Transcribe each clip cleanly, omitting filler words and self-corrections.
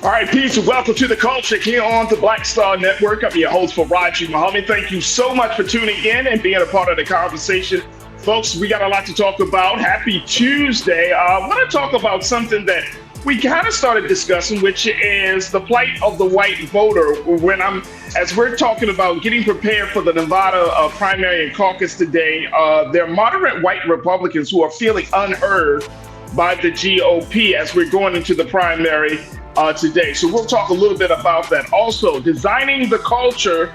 All right, peace and welcome to the culture here on the Black Star Network. I'm your host, Farajii. Thank you so much for tuning in and being a part of the conversation. Folks, we got a lot to talk about. Happy Tuesday. I want to talk about something that we kind of started discussing, which is the plight of the white voter. As we're talking about getting prepared for the Nevada primary and caucus today, there are moderate white Republicans who are feeling unheard by the GOP as we're going into the primary today. So we'll talk a little bit about that. Also, designing the culture,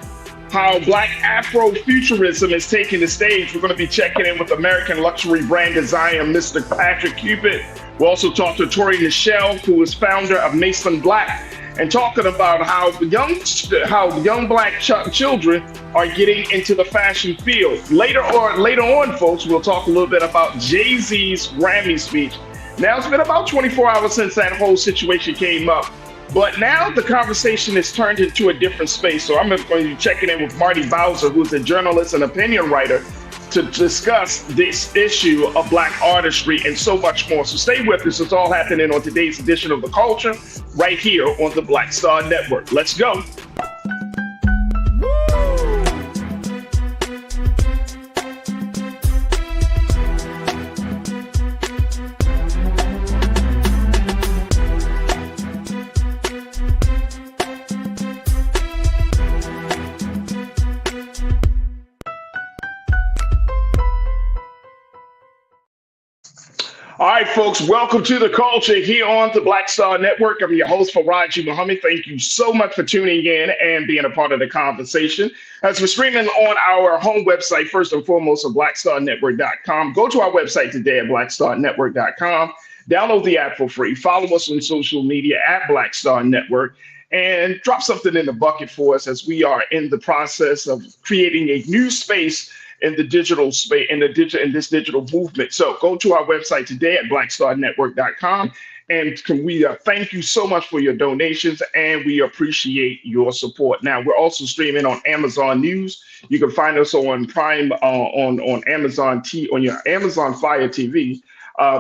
how Black Afrofuturism is taking the stage. We're going to be checking in with American luxury brand designer, Mr. Patrick Cupid. We'll also talk to Tori Nichelle, who is founder of Mason Black, and talking about how young Black children are getting into the fashion field. Later on, folks, we'll talk a little bit about Jay-Z's Grammy speech. Now, it's been about 24 hours since that whole situation came up, but now the conversation has turned into a different space. So I'm going to be checking in with Marty Bowser, who's a journalist and opinion writer, to discuss this issue of Black artistry and so much more. So stay with us. It's all happening on today's edition of The Culture right here on the Black Star Network. Let's go. All right, folks, welcome to the culture here on the Black Star Network. I'm your host, Farajii. Thank you so much for tuning in and being a part of the conversation. As we're streaming on our home website, first and foremost, at blackstarnetwork.com. Go to our website today at blackstarnetwork.com. Download the app for free. Follow us on social media at Black Star Network. And drop something in the bucket for us as we are in the process of creating a new space in the digital space, in this digital movement. So go to our website today at blackstarnetwork.com. And we thank you so much for your donations, and we appreciate your support. Now, we're also streaming on Amazon News. You can find us on Prime, on Amazon on your Amazon Fire TV.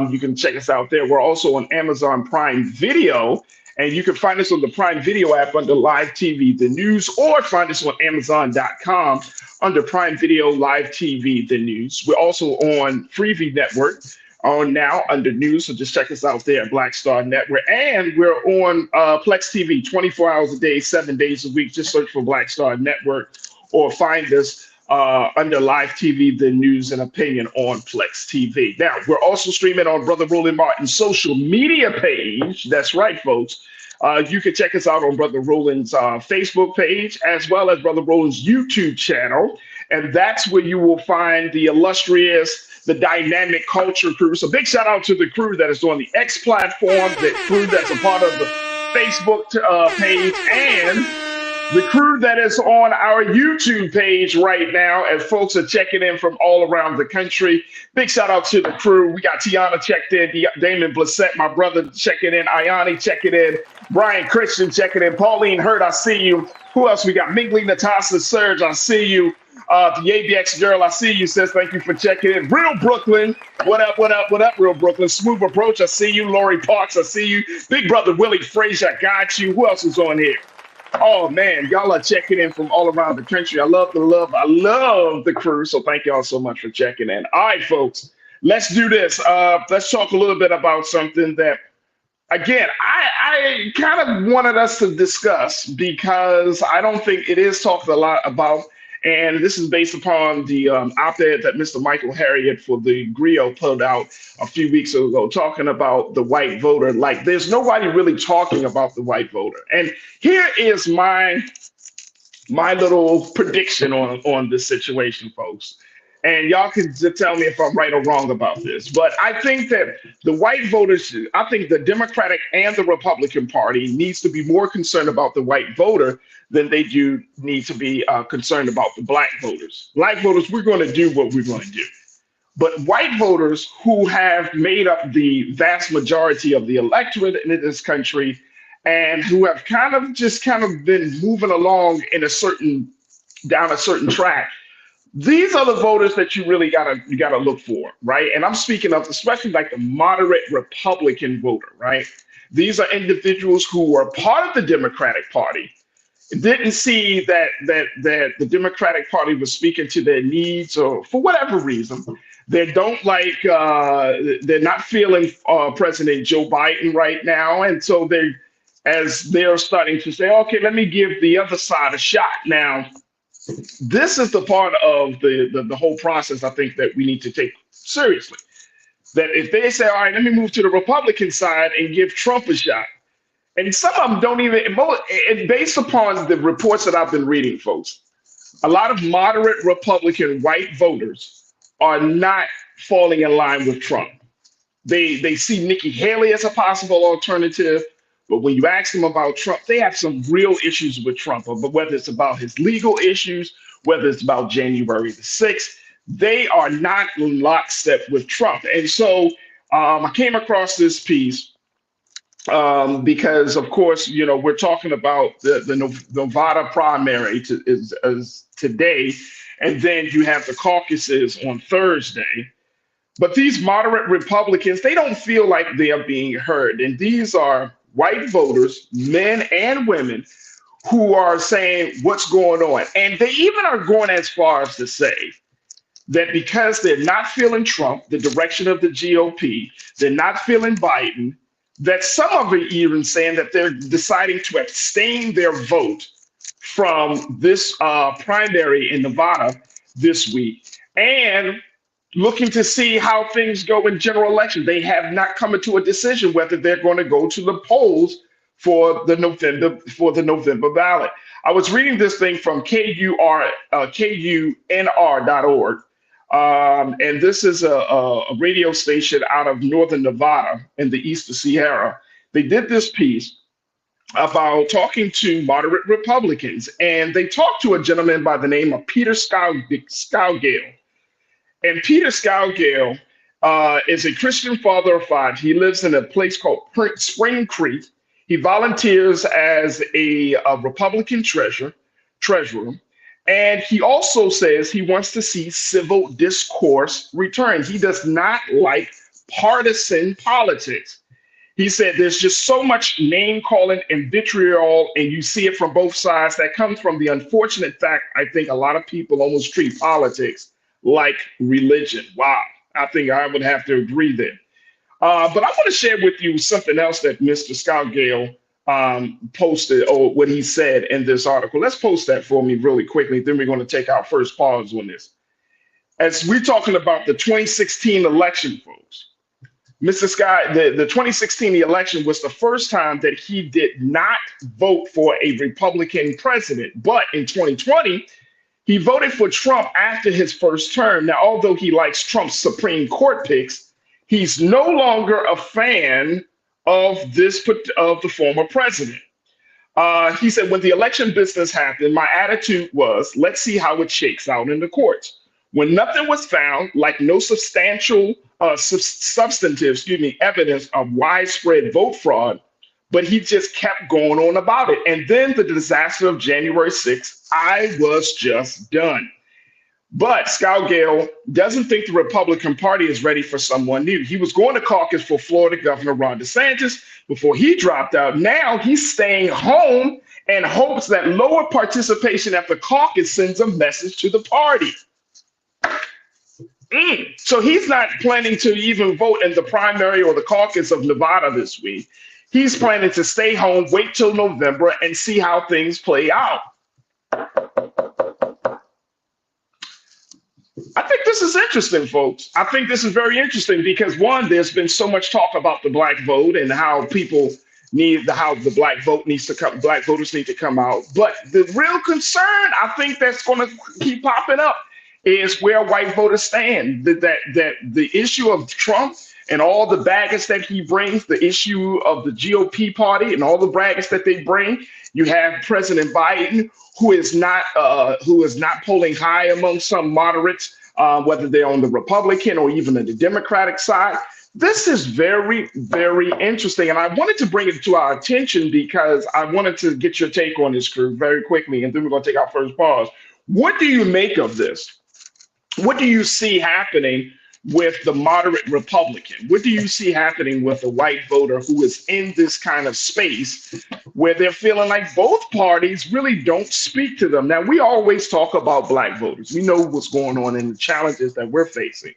You can check us out there. We're also on Amazon Prime Video. And you can find us on the Prime Video app under Live TV, the news, or find us on Amazon.com under Prime Video, Live TV, the news. We're also on Freevee Network now under news, so just check us out there at Black Star Network. And we're on Plex TV 24 hours a day, 7 days a week. Just search for Black Star Network or find us under Live TV, the news and opinion on Plex TV. Now, we're also streaming on Brother Roland Martin's social media page. That's right, folks. You can check us out on Brother Roland's Facebook page, as well as Brother Roland's YouTube channel. And that's where you will find the illustrious, the dynamic culture crew. So big shout out to the crew that is on the X platform, the crew that's a part of the Facebook page, and the crew that is on our YouTube page right now, as folks are checking in from all around the country. Big shout out to the crew. We got Tiana checked in, Damon Blissett, my brother, checking in, Ayani checking in, Brian Christian checking in, Pauline Hurt, I see you. Who else we got? Mingley Natasha Surge, I see you. The ABX girl, I see you, says thank you for checking in. Real Brooklyn, what up, Real Brooklyn? Smooth Approach, I see you. Lori Parks, I see you. Big brother Willie Frazier, I got you. Who else is on here? Oh man, y'all are checking in from all around the country. I love the love. I love the crew. So thank y'all so much for checking in. All right, folks, let's do this. Let's talk a little bit about something that, again, I kind of wanted us to discuss because I don't think it is talked a lot about. And this is based upon the op-ed that Mr. Michael Harriot for the Griot put out a few weeks ago, talking about the white voter. Like, there's nobody really talking about the white voter. And here is my little prediction on this situation, folks. And y'all can just tell me if I'm right or wrong about this. But I think that the white voters, I think the Democratic and the Republican Party needs to be more concerned about the white voter than they do need to be concerned about the Black voters. Black voters, we're going to do what we're going to do. But white voters who have made up the vast majority of the electorate in this country and who have kind of been moving along in down a certain track, These are the voters that you gotta look for, right? And I'm speaking of especially like the moderate Republican voter, right? These are individuals who are part of the Democratic Party, didn't see that the Democratic Party was speaking to their needs, or for whatever reason, they don't like they're not feeling President Joe Biden right now, and so they're starting to say, okay, let me give the other side a shot. Now, this is the part of the whole process I think that we need to take seriously. That if they say, all right, let me move to the Republican side and give Trump a shot, and some of them don't even, and based upon the reports that I've been reading, folks, a lot of moderate Republican white voters are not falling in line with Trump. They see Nikki Haley as a possible alternative, but when you ask them about Trump, they have some real issues with Trump. But whether it's about his legal issues, whether it's about January the 6th, they are not in lockstep with Trump. And so I came across this piece because, of course, we're talking about the Nevada primary is today, and then you have the caucuses on Thursday. But these moderate Republicans, they don't feel like they are being heard. And these are white voters, men and women, who are saying what's going on. And they even are going as far as to say that because they're not feeling Trump, the direction of the GOP, they're not feeling Biden, that some of them even saying that they're deciding to abstain their vote from this primary in Nevada this week, and looking to see how things go in general election. They have not come to a decision whether they're going to go to the polls for the November ballot. I was reading this thing from KUNR.org. And this is a radio station out of northern Nevada in the east of Sierra. They did this piece about talking to moderate Republicans, and they talked to a gentleman by the name of Peter Scougale. And Peter Scougale is a Christian father of five. He lives in a place called Spring Creek. He volunteers as a Republican treasurer. And he also says he wants to see civil discourse return. He does not like partisan politics. He said there's just so much name calling and vitriol, and you see it from both sides. That comes from the unfortunate fact, I think a lot of people almost treat politics like religion. Wow, I think I would have to agree there. But I want to share with you something else that Mr. Scougale posted, or what he said in this article. Let's post that for me really quickly. Then we're going to take our first pause on this. As we're talking about the 2016 election, folks, Mr. Scott, the 2016 election was the first time that he did not vote for a Republican president. But in 2020, he voted for Trump after his first term. Now, although he likes Trump's Supreme Court picks, he's no longer a fan of the former president. He said, when the election business happened, my attitude was, let's see how it shakes out in the courts. When nothing was found, like no substantive evidence of widespread vote fraud, but he just kept going on about it. And then the disaster of January 6th, I was just done. But Scougale doesn't think the Republican Party is ready for someone new. He was going to caucus for Florida Governor Ron DeSantis before he dropped out. Now he's staying home and hopes that lower participation at the caucus sends a message to the party. So he's not planning to even vote in the primary or the caucus of Nevada this week. He's planning to stay home, wait till November, and see how things play out. I think this is interesting, folks. I think this is very interesting because, one, there's been so much talk about the black vote and how the black voters need to come out. But the real concern, I think, that's going to keep popping up is where white voters stand. That the issue of Trump and all the baggage that he brings, the issue of the GOP party and all the baggage that they bring. You have President Biden, who is not polling high among some moderates, whether they're on the Republican or even on the Democratic side. This is very, very interesting. And I wanted to bring it to our attention because I wanted to get your take on this, crew, very quickly. And then we're going to take our first pause. What do you make of this? What do you see happening with the moderate Republican? What do you see happening with the white voter who is in this kind of space where they're feeling like both parties really don't speak to them? Now, we always talk about black voters. We know what's going on and the challenges that we're facing.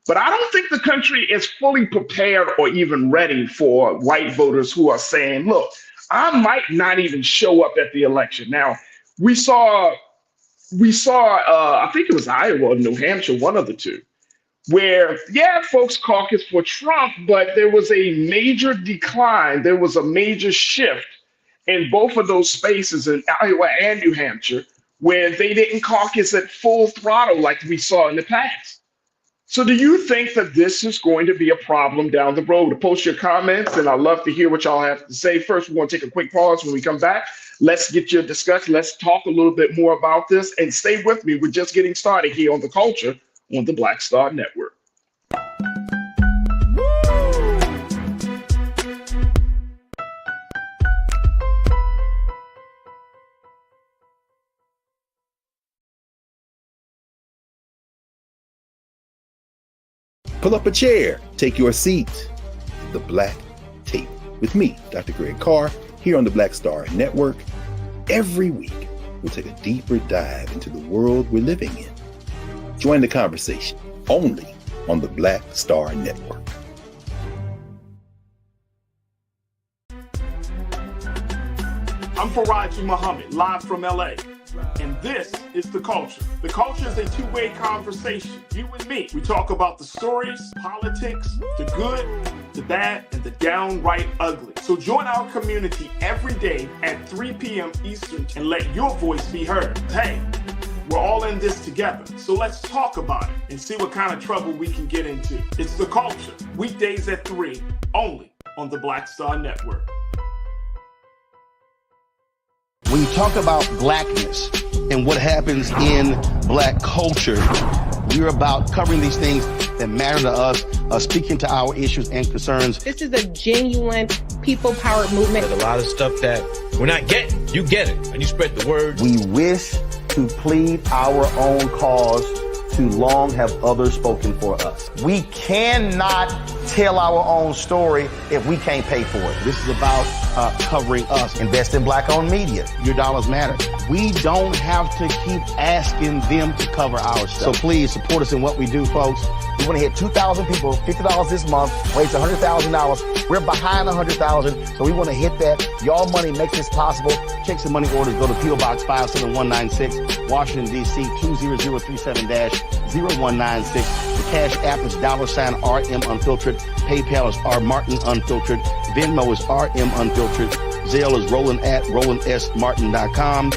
But I don't think the country is fully prepared or even ready for white voters who are saying, look, I might not even show up at the election. Now, we saw, I think it was Iowa or New Hampshire, one of the two, where, yeah, folks caucused for Trump, but there was a major decline. There was a major shift in both of those spaces in Iowa and New Hampshire, where they didn't caucus at full throttle like we saw in the past. So do you think that this is going to be a problem down the road? Post your comments, and I'd love to hear what y'all have to say. First, we're going to take a quick pause. When we come back, let's get your discussion. Let's talk a little bit more about this, and stay with me. We're just getting started here on The Culture on the Black Star Network. Pull up a chair, take your seat. The Black Tape with me, Dr. Greg Carr, here on the Black Star Network. Every week, we'll take a deeper dive into the world we're living in. Join the conversation only on the Black Star Network. I'm Farajii Muhammad, live from LA. And this is The Culture. The Culture is a two-way conversation. You and me. We talk about the stories, politics, the good, the bad, and the downright ugly. So join our community every day at 3 p.m. Eastern and let your voice be heard. Hey, we're all in this together. So let's talk about it and see what kind of trouble we can get into. It's The Culture. Weekdays at 3, only on the Black Star Network. When you talk about blackness and what happens in black culture, we're about covering these things that matter to us, speaking to our issues and concerns. This is a genuine people-powered movement. There's a lot of stuff that we're not getting. You get it, and you spread the word. We wish to plead our own cause. Too long have others spoken for us. We cannot tell our own story if we can't pay for it. This is about covering us. Invest in black-owned media. Your dollars matter. We don't have to keep asking them to cover our stuff. So please support us in what we do, folks. We want to hit 2,000 people, $50 this month, raise $100,000. We're behind 100,000, so we want to hit that. Y'all money makes this possible. Checks and money orders go to P.O. Box 57196, Washington, D.C. 20037-0196. The Cash App is $RM Unfiltered. PayPal is R Martin Unfiltered. Venmo is RM Unfiltered. Zelle is Roland at RolandSMartin.com.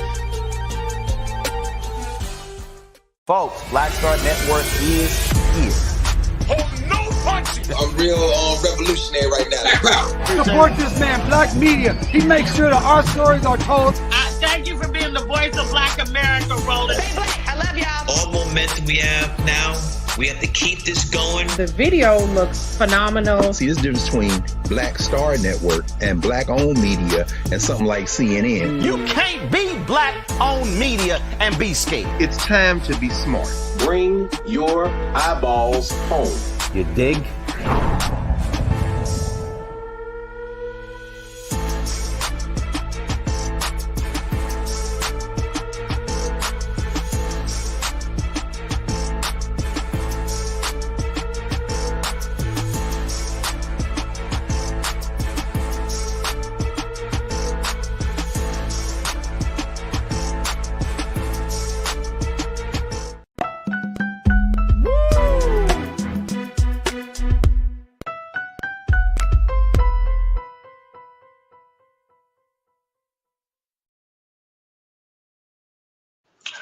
Folks, Black Star Network is here. I'm real revolutionary right now. Support this man, Black Media. He makes sure that our stories are told. Thank you for being the voice of Black America, Roland. Stay black. I love y'all. All momentum we have now, we have to keep this going. The video looks phenomenal. See, this difference between Black Star Network and black-owned media and something like CNN. You can't be black-owned media and be scared. It's time to be smart. Bring your eyeballs home. You dig?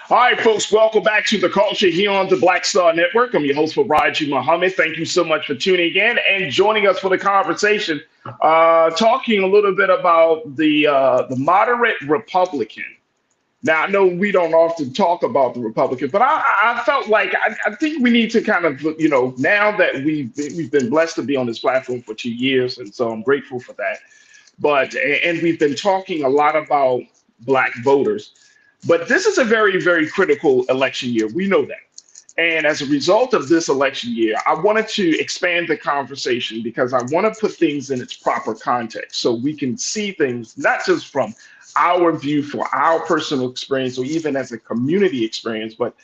All right, folks, welcome back to The Culture here on the Black Star Network. I'm your host, Farajii Muhammad. Thank you so much for tuning in and joining us for the conversation, talking a little bit about the moderate Republican. Now, I know we don't often talk about the Republican, but I felt like I think we need to kind of, now that we've been blessed to be on this platform for 2 years, and so I'm grateful for that. And we've been talking a lot about Black voters. But this is a very, very critical election year. We know that. And as a result of this election year, I wanted to expand the conversation because I want to put things in its proper context so we can see things not just from our view for our personal experience or even as a community experience, but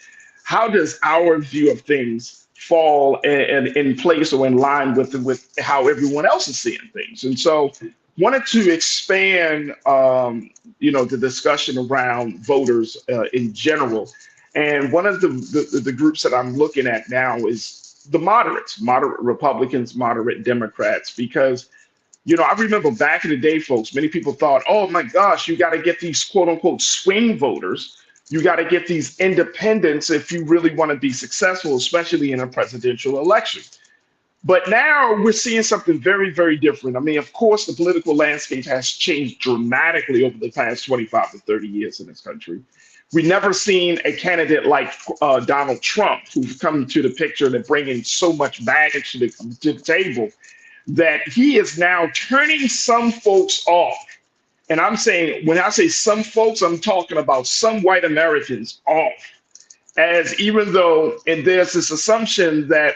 how does our view of things fall in place or in line with how everyone else is seeing things. And so wanted to expand, the discussion around voters in general. And one of the groups that I'm looking at now is the moderates, moderate Republicans, moderate Democrats, because, I remember back in the day, folks, many people thought, oh my gosh, you got to get these quote unquote swing voters. You got to get these independents if you really want to be successful, especially in a presidential election. But now we're seeing something very, very different. I mean, of course, the political landscape has changed dramatically over the past 25 to 30 years in this country. We've never seen a candidate like Donald Trump, who's come to the picture and bringing so much baggage to the table, that he is now turning some folks off. And I'm saying, when I say some folks, I'm talking about some white Americans off. As even though, and there's this assumption that,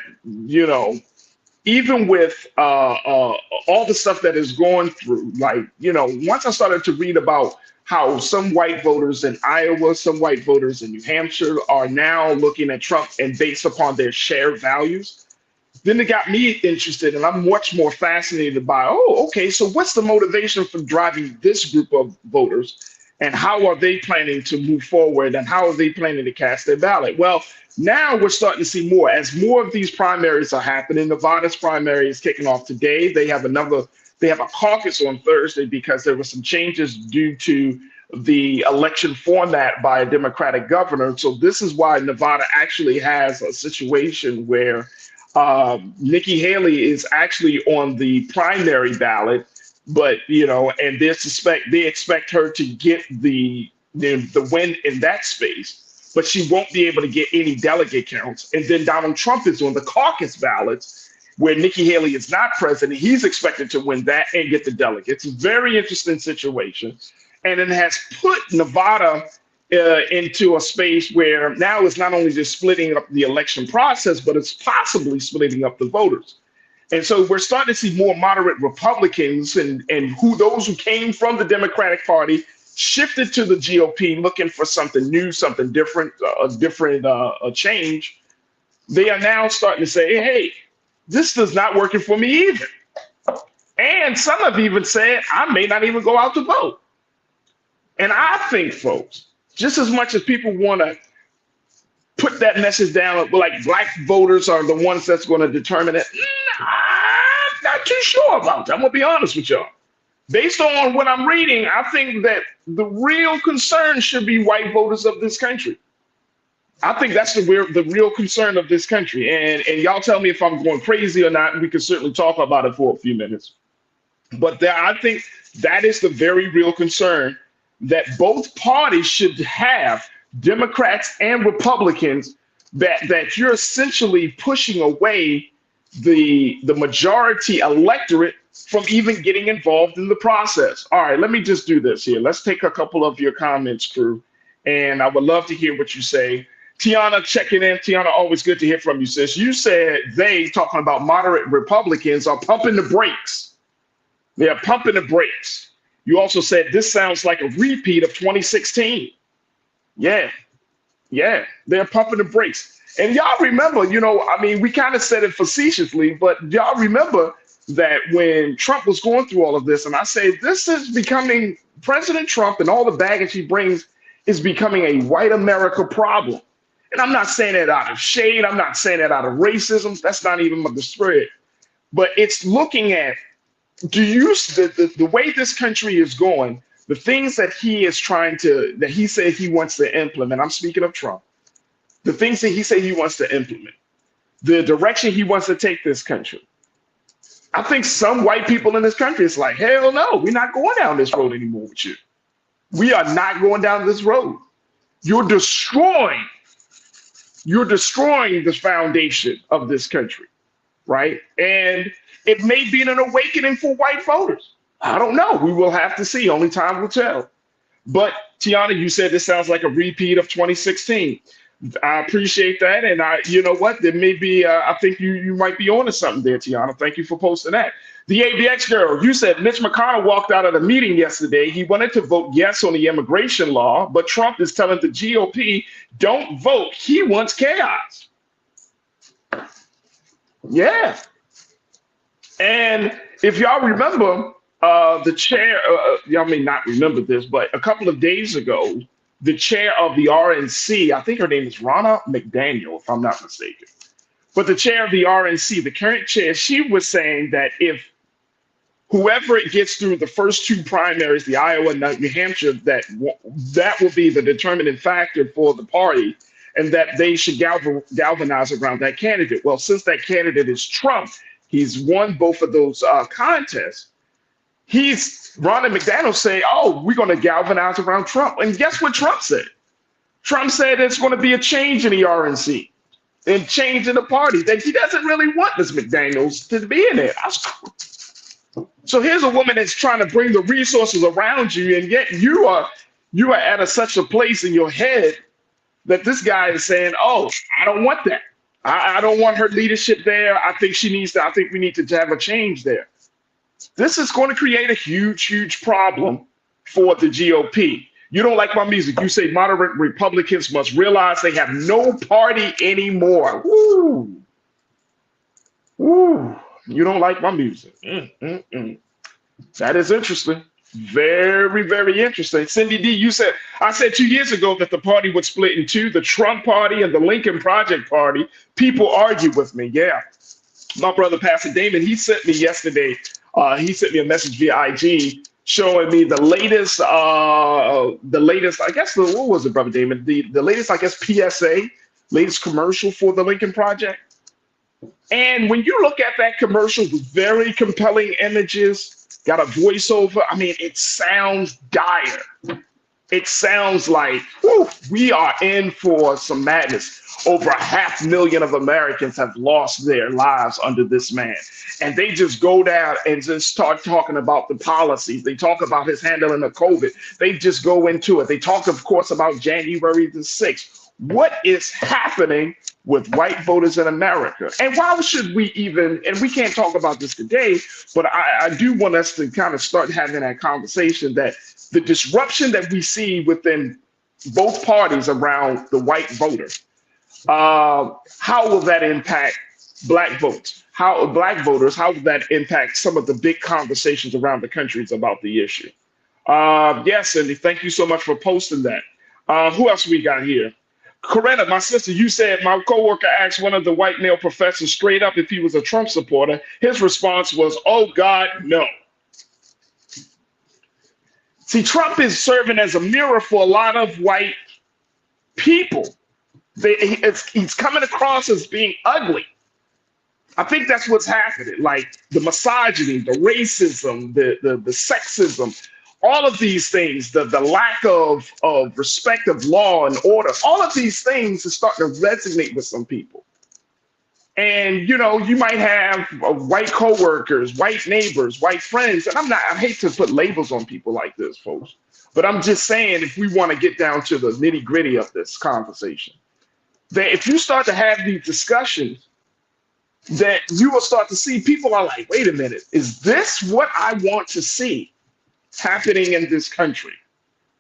even with all the stuff that is going through, once I started to read about how some white voters in Iowa, some white voters in New Hampshire are now looking at Trump and based upon their shared values, then it got me interested, and I'm much more fascinated by, okay, so what's the motivation for driving this group of voters, and how are they planning to move forward, and how are they planning to cast their ballot? Well, now we're starting to see more. As more of these primaries are happening, Nevada's primary is kicking off today. They have a caucus on Thursday because there were some changes due to the election format by a Democratic governor. So this is why Nevada actually has a situation where Nikki Haley is actually on the primary ballot, but and they expect her to get the win in that space, but she won't be able to get any delegate counts. And then Donald Trump is on the caucus ballots, where Nikki Haley is not president. He's expected to win that and get the delegates. Very interesting situation, and it has put Nevada into a space where now it's not only just splitting up the election process, but it's possibly splitting up the voters. And so we're starting to see more moderate Republicans and those who came from the Democratic Party shifted to the GOP looking for something new, something different, a change. They are now starting to say, hey, this is not working for me either. And some have even said, I may not even go out to vote. And I think, folks, just as much as people want to put that message down, like black voters are the ones that's going to determine it, I'm not too sure about that. I'm going to be honest with y'all. Based on what I'm reading, I think that the real concern should be white voters of this country. I think that's the real concern of this country. And y'all tell me if I'm going crazy or not, and we can certainly talk about it for a few minutes. But I think that is the very real concern that both parties should have, Democrats and Republicans, that you're essentially pushing away the majority electorate from even getting involved in the process. All right, let me just do this here. Let's take a couple of your comments, crew, and I would love to hear what you say. Tiana checking in. Tiana, always good to hear from you, sis. You said they, talking about moderate Republicans, are pumping the brakes. They are pumping the brakes. You also said this sounds like a repeat of 2016. Yeah, they're pumping the brakes. And y'all remember, we kind of said it facetiously, but y'all remember that when Trump was going through all of this, and I say this is becoming, President Trump and all the baggage he brings is becoming a white America problem. And I'm not saying that out of shade. I'm not saying that out of racism. That's not even the spirit. But it's looking at, the way this country is going, the things that he said he wants to implement. I'm speaking of Trump. The things that he said he wants to implement, the direction he wants to take this country. I think some white people in this country, it's like, hell no, we're not going down this road anymore with you. We are not going down this road. You're destroying the foundation of this country, right? And it may be an awakening for white voters. I don't know. We will have to see. Only time will tell. But Tiana, you said this sounds like a repeat of 2016. I appreciate that, and you know what? There may be. I think you might be onto something there, Tiana. Thank you for posting that. The ABX girl, you said Mitch McConnell walked out of the meeting yesterday. He wanted to vote yes on the immigration law, but Trump is telling the GOP, "Don't vote." He wants chaos. Yeah, and if y'all remember, the chair. Y'all may not remember this, but a couple of days ago, the chair of the RNC, I think her name is Ronna McDaniel, if I'm not mistaken. But the chair of the RNC, the current chair, she was saying that if whoever it gets through the first two primaries, the Iowa and New Hampshire, that will be the determining factor for the party, and that they should galvanize around that candidate. Well, since that candidate is Trump, he's won both of those contests. Ronna McDaniel saying, "Oh, we're going to galvanize around Trump." And guess what Trump said? Trump said it's going to be a change in the RNC and change in the party, that he doesn't really want Ms. McDaniels to be in it. So here's a woman that's trying to bring the resources around you, and yet you are at such a place in your head that this guy is saying, "Oh, I don't want that. I don't want her leadership there. I think we need to have a change there." This is going to create a huge, huge problem for the GOP. You don't like my music. You say moderate Republicans must realize they have no party anymore. Woo. Woo. You don't like my music. That is interesting. Very, very interesting. Cindy D, I said 2 years ago that the party would split in two, the Trump party and the Lincoln Project party. People argue with me. Yeah. My brother, Pastor Damon, he sent me yesterday. He sent me a message via IG showing me the latest, I guess, what was it, Brother Damon? The latest, I guess, PSA, latest commercial for the Lincoln Project. And when you look at that commercial with very compelling images, got a voiceover, I mean, it sounds dire. It sounds like, whew, we are in for some madness. Over 500,000 of Americans have lost their lives under this man. And they just go down and just start talking about the policies. They talk about his handling of COVID. They just go into it. They talk, of course, about January the 6th. What is happening with white voters in America? And why should we even, and we can't talk about this today, but I do want us to kind of start having that conversation, that the disruption that we see within both parties around the white voter, how will that impact black votes? Black voters, how will that impact some of the big conversations around the country about the issue? Yes, Cindy, thank you so much for posting that. Who else we got here? Coretta, my sister, you said my coworker asked one of the white male professors straight up if he was a Trump supporter. His response was, "Oh God, no." See, Trump is serving as a mirror for a lot of white people. He's coming across as being ugly. I think that's what's happening. Like the misogyny, the racism, the sexism, all of these things, the lack of respect of law and order, all of these things are starting to resonate with some people. And, you know, you might have white coworkers, white neighbors, white friends. And I hate to put labels on people like this, folks, but I'm just saying, if we want to get down to the nitty gritty of this conversation, that if you start to have these discussions, that you will start to see people are like, wait a minute, is this what I want to see happening in this country?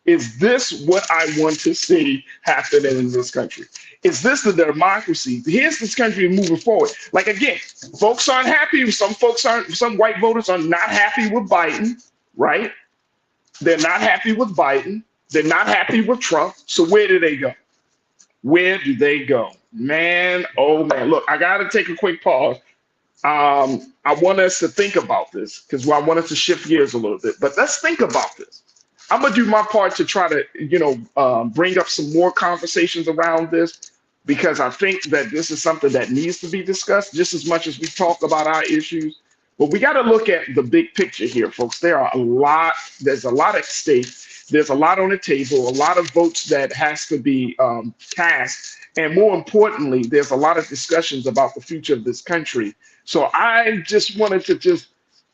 Is this what I want to see happening in this country? Is this the democracy? Here's this country moving forward. Like, again, folks aren't happy. Some white voters are not happy with Biden, right? They're not happy with Biden. They're not happy with Trump. So where do they go? Where do they go? Man, oh man. Look, I got to take a quick pause. I want us to think about this because I want us to shift gears a little bit. But let's think about this. I'm going to do my part to try to, bring up some more conversations around this, because I think that this is something that needs to be discussed just as much as we talk about our issues. But we got to look at the big picture here, folks. There's a lot at stake. There's a lot on the table, a lot of votes that has to be cast. And more importantly, there's a lot of discussions about the future of this country. So I just wanted to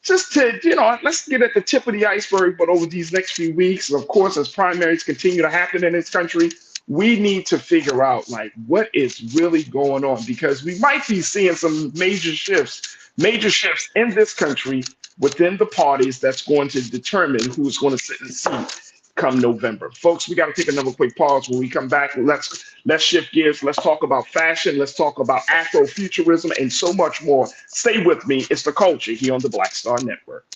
let's get at the tip of the iceberg. But over these next few weeks, and of course, as primaries continue to happen in this country, we need to figure out like what is really going on, because we might be seeing some major shifts in this country within the parties that's going to determine who's going to sit in the seat come November. Folks, we got to take another quick pause. When we come back, let's shift gears. Let's talk about fashion. Let's talk about Afrofuturism and so much more. Stay with me. It's The Culture here on the Black Star Network.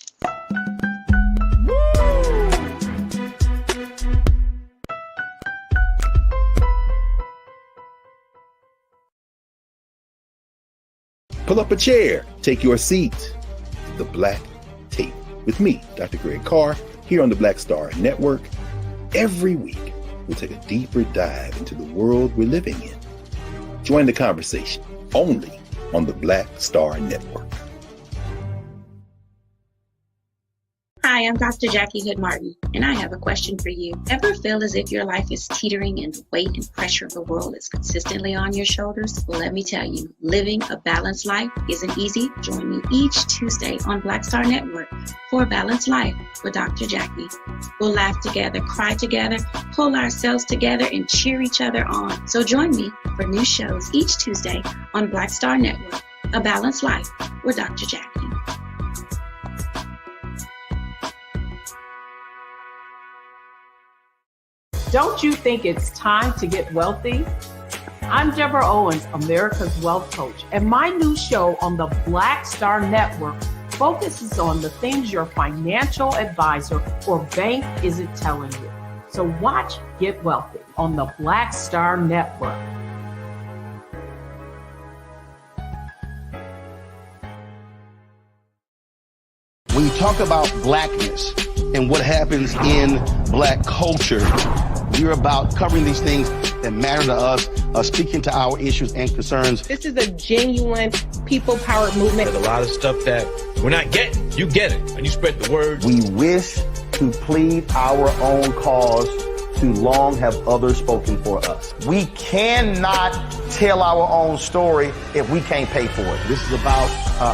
Pull up a chair. Take your seat. The Black Tape with me, Dr. Greg Carr, here on the Black Star Network. Every week, we'll take a deeper dive into the world we're living in. Join the conversation only on the Black Star Network. Hi, I'm Dr. Jackie Hood Martin, and I have a question for you. Ever feel as if your life is teetering and the weight and pressure of the world is consistently on your shoulders? Well, let me tell you, living a balanced life isn't easy. Join me each Tuesday on Black Star Network for A Balanced Life with Dr. Jackie. We'll laugh together, cry together, pull ourselves together, and cheer each other on. So join me for new shows each Tuesday on Black Star Network, A Balanced Life with Dr. Jackie. Don't you think it's time to get wealthy? I'm Deborah Owens, America's Wealth Coach, and my new show on the Black Star Network focuses on the things your financial advisor or bank isn't telling you. So watch Get Wealthy on the Black Star Network. When you talk about blackness and what happens in black culture, we're about covering these things that matter to us, speaking to our issues and concerns. This is a genuine people-powered movement. There's a lot of stuff that we're not getting. You get it, and you spread the word. We wish to plead our own cause. Too long have others spoken for us. We cannot tell our own story if we can't pay for it. This is about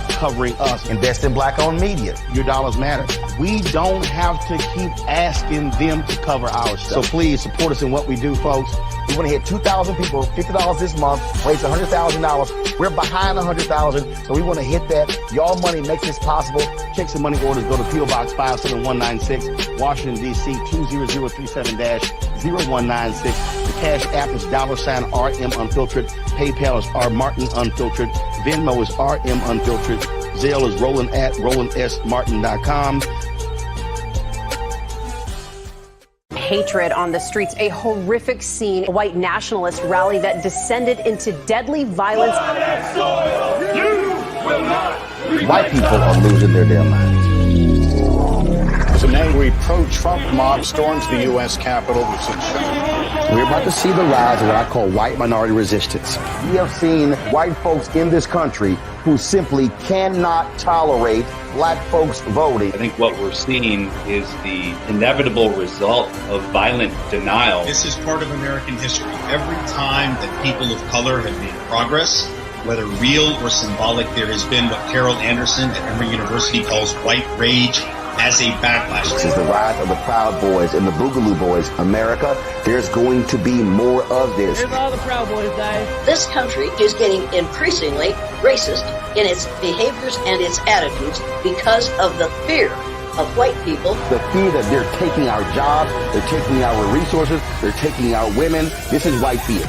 covering us. Invest in black-owned media. Your dollars matter. We don't have to keep asking them to cover our stuff. So please support us in what we do, folks. We want to hit 2,000 people, $50 this month, raise $100,000. We're behind 100,000, so we want to hit that. Y'all money makes this possible. Checks and money orders go to P.O. Box 57196, Washington, D.C. 20037-0196. The Cash App is $RM Unfiltered. PayPal is R Martin Unfiltered. Venmo is RM Unfiltered. Zelle is Roland@RolandSMartin.com. Hatred on the streets, a horrific scene, a white nationalist rally that descended into deadly violence. White people are losing their damn minds. As an angry pro-Trump mob storms the U.S. Capitol, we're about to see the rise of what I call white minority resistance. We have seen white folks in this country who simply cannot tolerate black folks voting. I think what we're seeing is the inevitable result of violent denial. This is part of American history. Every time that people of color have made progress, whether real or symbolic, there has been what Carol Anderson at Emory University calls white rage as a backlash. This is the rise of the Proud Boys and the Boogaloo Boys. America, there's going to be more of this. There's all the Proud Boys, guys. This country is getting increasingly racist in its behaviors and its attitudes because of the fear of white people. The fear that they're taking our jobs, they're taking our resources, they're taking our women. This is white fear.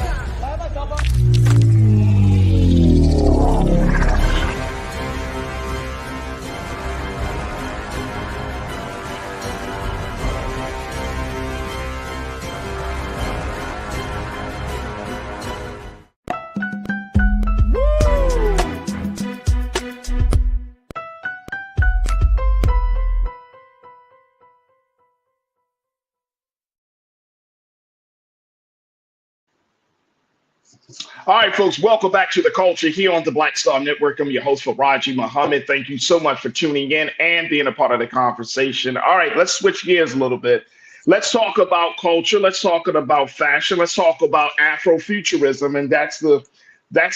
All right, folks, welcome back to The Culture here on the Black Star Network. I'm your host, Farajii Muhammad. Thank you so much for tuning in and being a part of the conversation. All right, let's switch gears a little bit. Let's talk about culture. Let's talk about fashion. Let's talk about Afrofuturism. And that's the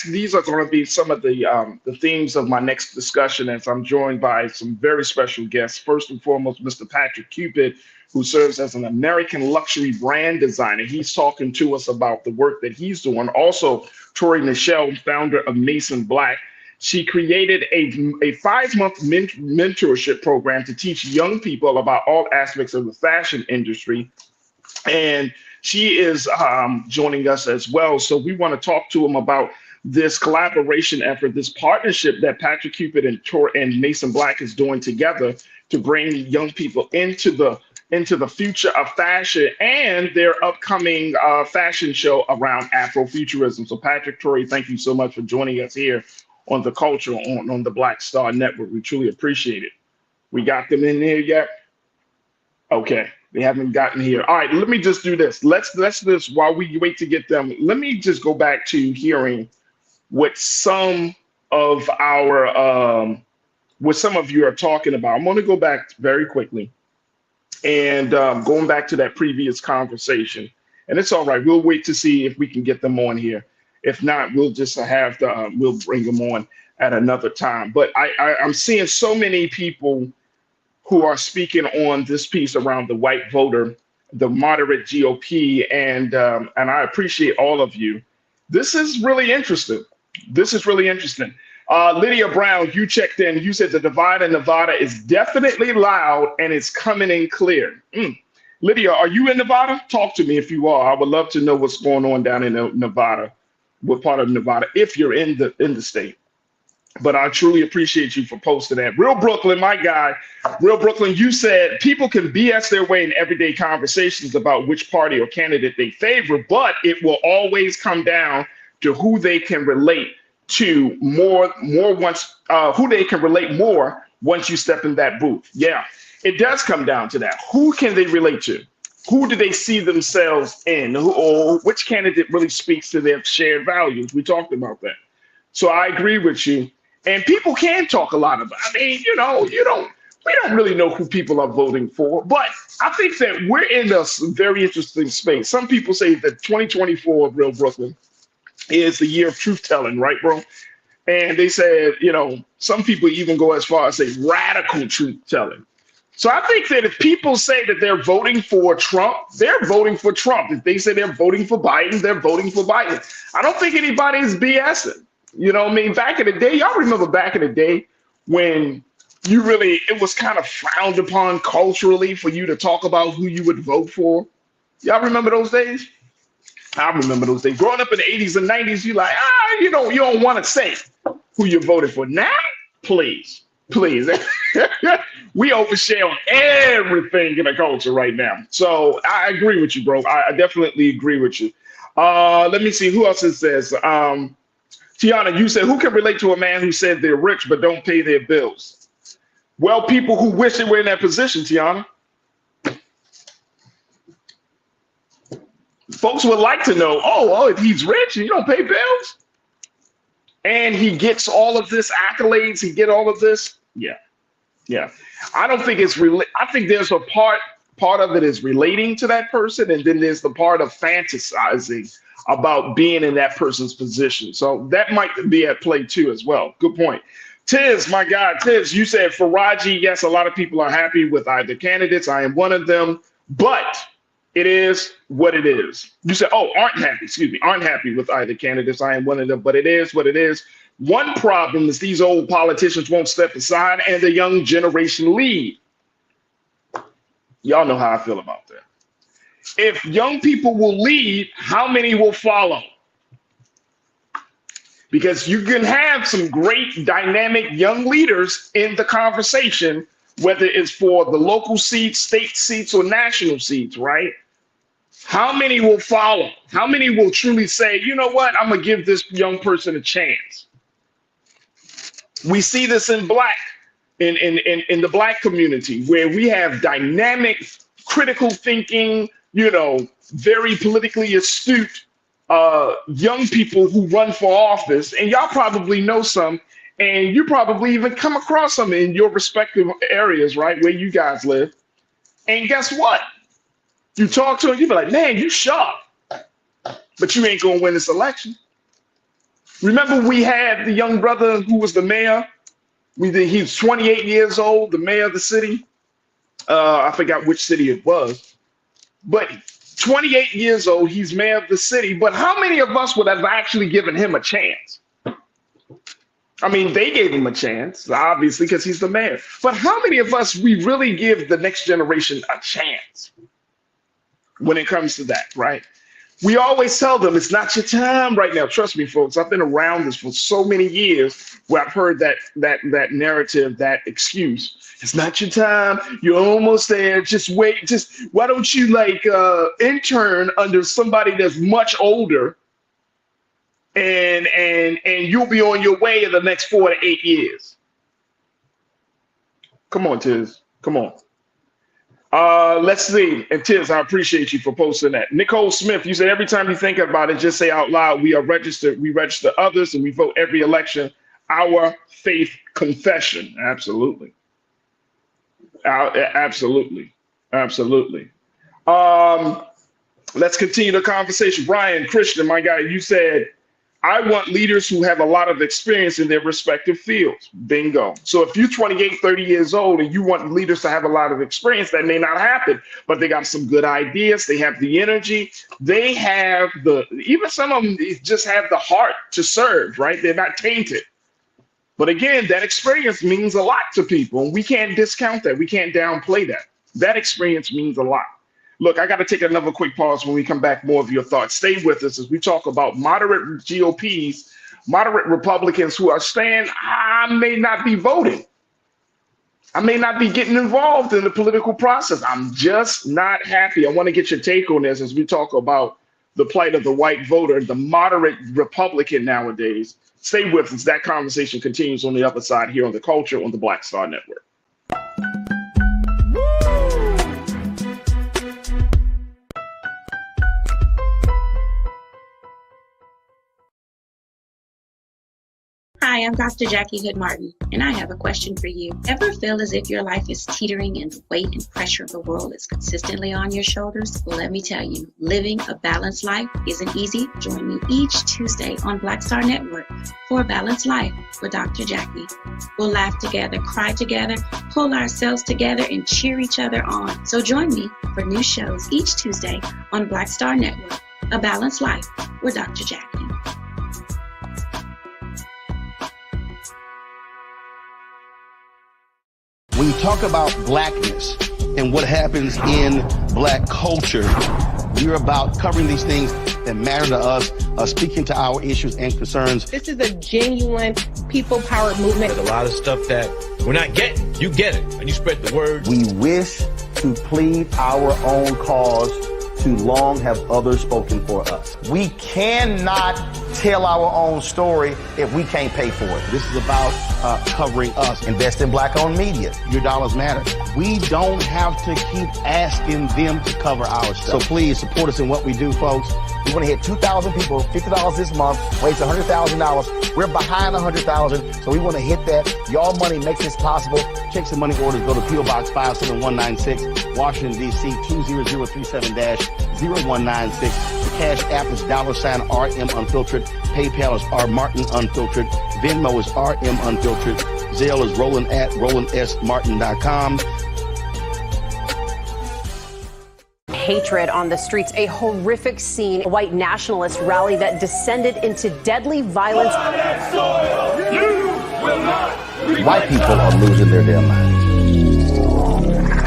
these are going to be some of the themes of my next discussion, as I'm joined by some very special guests. First and foremost, Mr. Patrick Cupid, who serves as an American luxury brand designer. He's talking to us about the work that he's doing. Also, Tori Nichelle, founder of Mason Black. She created a 5-month mentorship program to teach young people about all aspects of the fashion industry. And she is joining us as well. So we want to talk to him about this collaboration effort, this partnership that Patrick Cupid and Mason Black is doing together to bring young people into the future of fashion and their upcoming fashion show around Afrofuturism. So Patrick, Tori, thank you so much for joining us here on The Culture on the Black Star Network. We truly appreciate it. We got them in here yet? Okay, they haven't gotten here. All right, let me just do this. Let's just, while we wait to get them, let me just go back to hearing what some of you are talking about. I'm going to go back very quickly and going back to that previous conversation. And it's all right. We'll wait to see if we can get them on here. If not, we'll just we'll bring them on at another time. But I'm seeing so many people who are speaking on this piece around the white voter, the moderate GOP, and I appreciate all of you. This is really interesting. Lydia Brown, you checked in. You said the divide in Nevada is definitely loud and it's coming in clear. Lydia, are you in Nevada? Talk to me if you are. I would love to know what's going on down in Nevada. What part of Nevada, if you're in the state. But I truly appreciate you for posting that. Real Brooklyn, my guy. Real Brooklyn, you said people can BS their way in everyday conversations about which party or candidate they favor, but it will always come down to who they can relate to more once who they can relate more once you step in that booth. Yeah, it does come down to that. Who can they relate to? Who do they see themselves in? Or which candidate really speaks to their shared values? We talked about that. So I agree with you. And people can talk a lot about. I mean, we don't really know who people are voting for, but I think that we're in a very interesting space. Some people say that 2024 Real Brooklyn is the year of truth telling, right, bro? And they said, some people even go as far as say radical truth telling. So I think that if people say that they're voting for Trump, they're voting for Trump. If they say they're voting for Biden, they're voting for Biden. I don't think anybody is BSing. You know what I mean? Back in the day, y'all remember back in the day when it was kind of frowned upon culturally for you to talk about who you would vote for? Y'all remember those days? I remember those days. Growing up in the 80s and 90s, you're like, you don't want to say who you're voting for. Now, please. We overshare on everything in the culture right now. So I agree with you, bro. I definitely agree with you. Let me see who else it says. Tiana, you said, who can relate to a man who said they're rich but don't pay their bills? Well, people who wish they were in that position, Tiana. Folks would like to know, if he's rich and you don't pay bills and he gets all of this accolades, he get all of this. Yeah. I don't think it's I think there's a part of it is relating to that person, and then there's the part of fantasizing about being in that person's position. So that might be at play too as well. Good point. Tiz, my God, Tiz, you said Farajii, yes, a lot of people are happy with either candidates. I am one of them, but it is what it is. You said, aren't happy with either candidates. I am one of them, but it is what it is. One problem is these old politicians won't step aside and the young generation lead. Y'all know how I feel about that. If young people will lead, how many will follow? Because you can have some great dynamic young leaders in the conversation, whether it's for the local seats, state seats, or national seats, right? How many will follow? How many will truly say, you know what, I'm gonna give this young person a chance? We see this in the Black community, where we have dynamic, critical thinking, very politically astute young people who run for office, and y'all probably know some, and you probably even come across some in your respective areas, right, where you guys live. And guess what? You talk to them, you be like, man, you sharp, but you ain't gonna win this election. Remember, we had the young brother who was the mayor. He's 28 years old, the mayor of the city. I forgot which city it was, but 28 years old, he's mayor of the city. But how many of us would have actually given him a chance? I mean, they gave him a chance, obviously, because he's the mayor. But how many of us, we really give the next generation a chance when it comes to that, right? We always tell them it's not your time right now. Trust me, folks, I've been around this for so many years where I've heard that narrative, that excuse. It's not your time. You're almost there. Just wait. Just why don't you intern under somebody that's much older, and you'll be on your way in the next 4 to 8 years. Come on, Tiz. Come on. Let's see. And Tiz, I appreciate you for posting that. Nicole Smith, you said every time you think about it, just say out loud, we register others, and we vote every election. Our faith confession. Absolutely. Absolutely. Let's continue the conversation. Brian Christian, my guy, you said, I want leaders who have a lot of experience in their respective fields. Bingo. So if you're 28, 30 years old and you want leaders to have a lot of experience, that may not happen, but they got some good ideas. They have the energy. They have even some of them just have the heart to serve, right? They're not tainted. But again, that experience means a lot to people, and we can't discount that. We can't downplay that. That experience means a lot. Look, I got to take another quick pause. When we come back, more of your thoughts. Stay with us as we talk about moderate GOPs, moderate Republicans who are saying, I may not be voting. I may not be getting involved in the political process. I'm just not happy. I want to get your take on this as we talk about the plight of the white voter, the moderate Republican nowadays. Stay with us. That conversation continues on the other side here on The Culture on the Black Star Network. Hi, I'm Dr. Jackie Hood Martin, and I have a question for you. Ever feel as if your life is teetering and the weight and pressure of the world is consistently on your shoulders? Well, let me tell you, living a balanced life isn't easy. Join me each Tuesday on Black Star Network for A Balanced Life with Dr. Jackie. We'll laugh together, cry together, pull ourselves together, and cheer each other on. So join me for new shows each Tuesday on Black Star Network, A Balanced Life with Dr. Jackie. When you talk about blackness and what happens in black culture, we're about covering these things that matter to us, speaking to our issues and concerns. This is a genuine people-powered movement. There's a lot of stuff that we're not getting. You get it, and you spread the word. We wish to plead our own cause. Too long have others spoken for us. We cannot tell our own story if we can't pay for it. This is about covering us. Invest in black-owned media. Your dollars matter. We don't have to keep asking them to cover our stuff. So please support us in what we do, folks. We want to hit 2,000 people, $50 this month, raise $100,000. We're behind 100,000, so we want to hit that. Y'all money makes this possible. Check some money orders. Go to P.O. Box 57196, Washington, D.C. 20037-0196. The Cash App is $RM Unfiltered. PayPal is R Martin Unfiltered. Venmo is RM Unfiltered. Zelle is Roland at RolandSMartin.com. Hatred on the streets, a horrific scene, a white nationalist rally that descended into deadly violence. White people are losing their damn minds.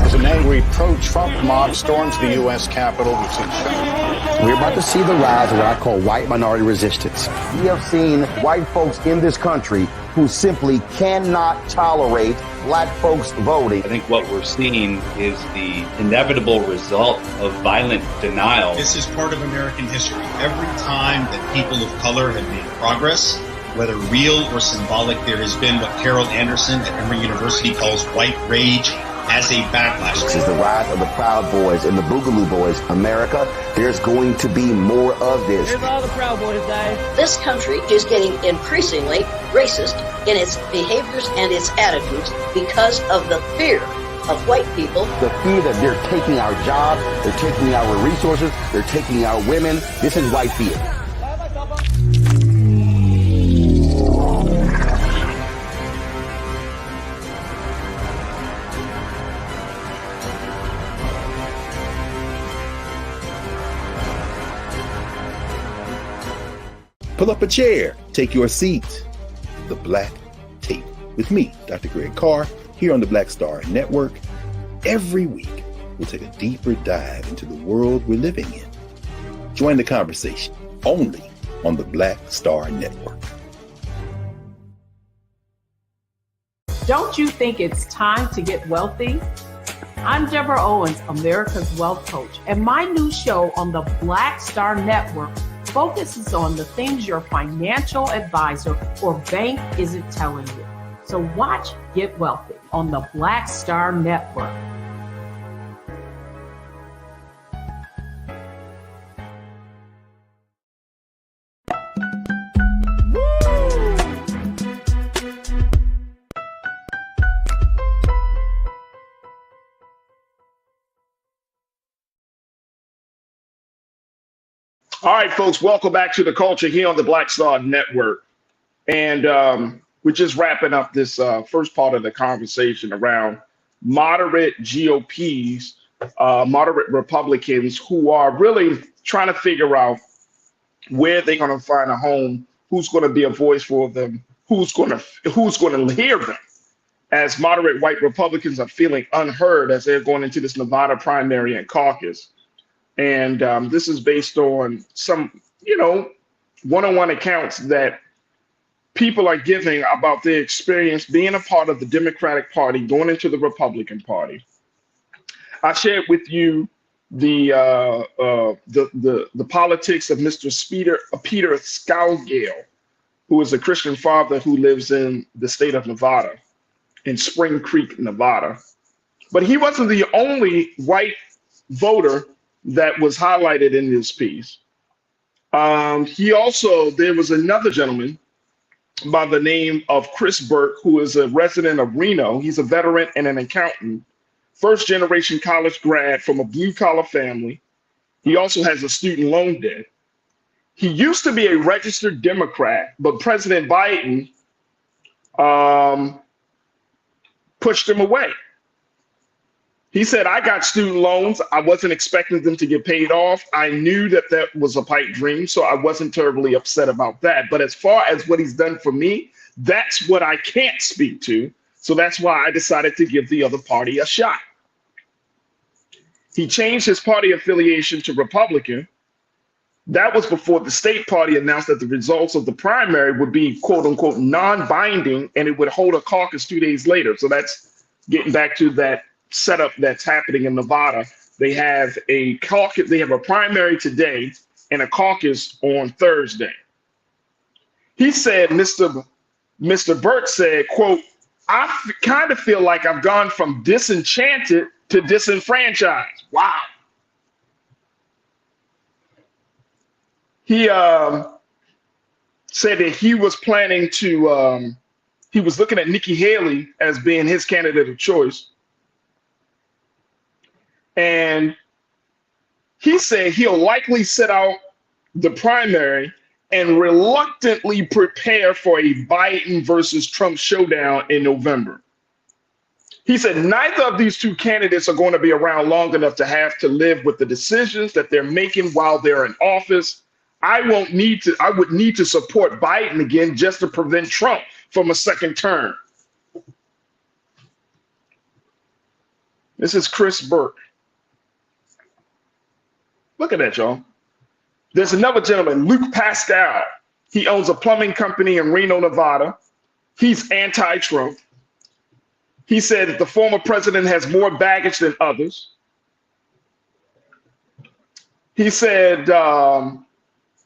As an angry pro-Trump mob storms the U.S. Capitol, we've seen We're about to see the rise of what I call white minority resistance. We have seen white folks in this country who simply cannot tolerate black folks voting. I think what we're seeing is the inevitable result of violent denial. This is part of American history. Every time that people of color have made progress, whether real or symbolic, there has been what Carol Anderson at Emory University calls white rage as a backlash. This is the rise of the Proud Boys and the Boogaloo Boys. America, there's going to be more of this. Here's all the Proud Boys, guys. This country is getting increasingly racist in its behaviors and its attitudes because of the fear of white people. The fear that they're taking our jobs, they're taking our resources, they're taking our women. This is white fear. Pull up a chair, take your seat. The Black Tape with me, Dr. Greg Carr, here on the Black Star Network. Every week, we'll take a deeper dive into the world we're living in. Join the conversation only on the Black Star Network. Don't you think it's time to get wealthy? I'm Deborah Owens, America's Wealth Coach, and my new show on the Black Star Network focuses on the things your financial advisor or bank isn't telling you. So watch Get Wealthy on the Black Star Network. All right, folks, welcome back to The Culture here on the Black Star Network. And we're just wrapping up this first part of the conversation around moderate GOPs, moderate Republicans who are really trying to figure out where they're going to find a home, who's going to be a voice for them, who's going to hear them, as moderate white Republicans are feeling unheard as they're going into this Nevada primary and caucus. And this is based on some, one-on-one accounts that people are giving about their experience being a part of the Democratic Party, going into the Republican Party. I shared with you the politics of Mr. Peter Scougale, who is a Christian father who lives in the state of Nevada, in Spring Creek, Nevada. But he wasn't the only white voter that was highlighted in this piece. There was another gentleman by the name of Chris Burke, who is a resident of Reno. He's a veteran and an accountant, first generation college grad from a blue collar family. He also has a student loan debt. He used to be a registered Democrat, but President Biden pushed him away. He said, I got student loans. I wasn't expecting them to get paid off. I knew that that was a pipe dream, so I wasn't terribly upset about that. But as far as what he's done for me, that's what I can't speak to. So that's why I decided to give the other party a shot. He changed his party affiliation to Republican. That was before the state party announced that the results of the primary would be, quote unquote, non-binding, and it would hold a caucus 2 days later. So that's getting back to that setup that's happening in Nevada. They have a caucus, they have a primary today and a caucus on Thursday. He said, Mr. Burke said, quote, I kind of feel like I've gone from disenchanted to disenfranchised. Wow. He said that he was planning to, he was looking at Nikki Haley as being his candidate of choice. And he said he'll likely sit out the primary and reluctantly prepare for a Biden versus Trump showdown in November. He said neither of these two candidates are going to be around long enough to have to live with the decisions that they're making while they're in office. I would need to support Biden again just to prevent Trump from a second term. This is Chris Burke. Look at that, y'all. There's another gentleman, Luke Pascal. He owns a plumbing company in Reno, Nevada. He's anti-Trump. He said that the former president has more baggage than others. He said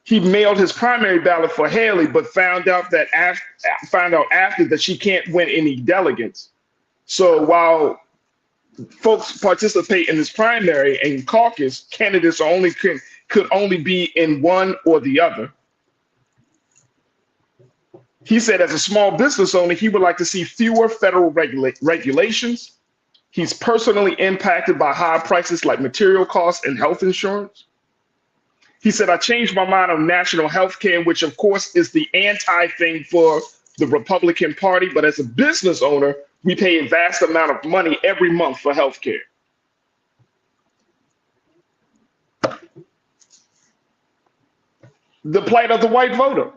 he mailed his primary ballot for Haley, but found out after that she can't win any delegates. So while folks participate in this primary and caucus, candidates could only be in one or the other. He said as a small business owner, he would like to see fewer federal regulations. He's personally impacted by high prices like material costs and health insurance. He said, I changed my mind on national health care, which of course is the anti-thing for the Republican Party. But as a business owner, we pay a vast amount of money every month for health care. The plight of the white voter.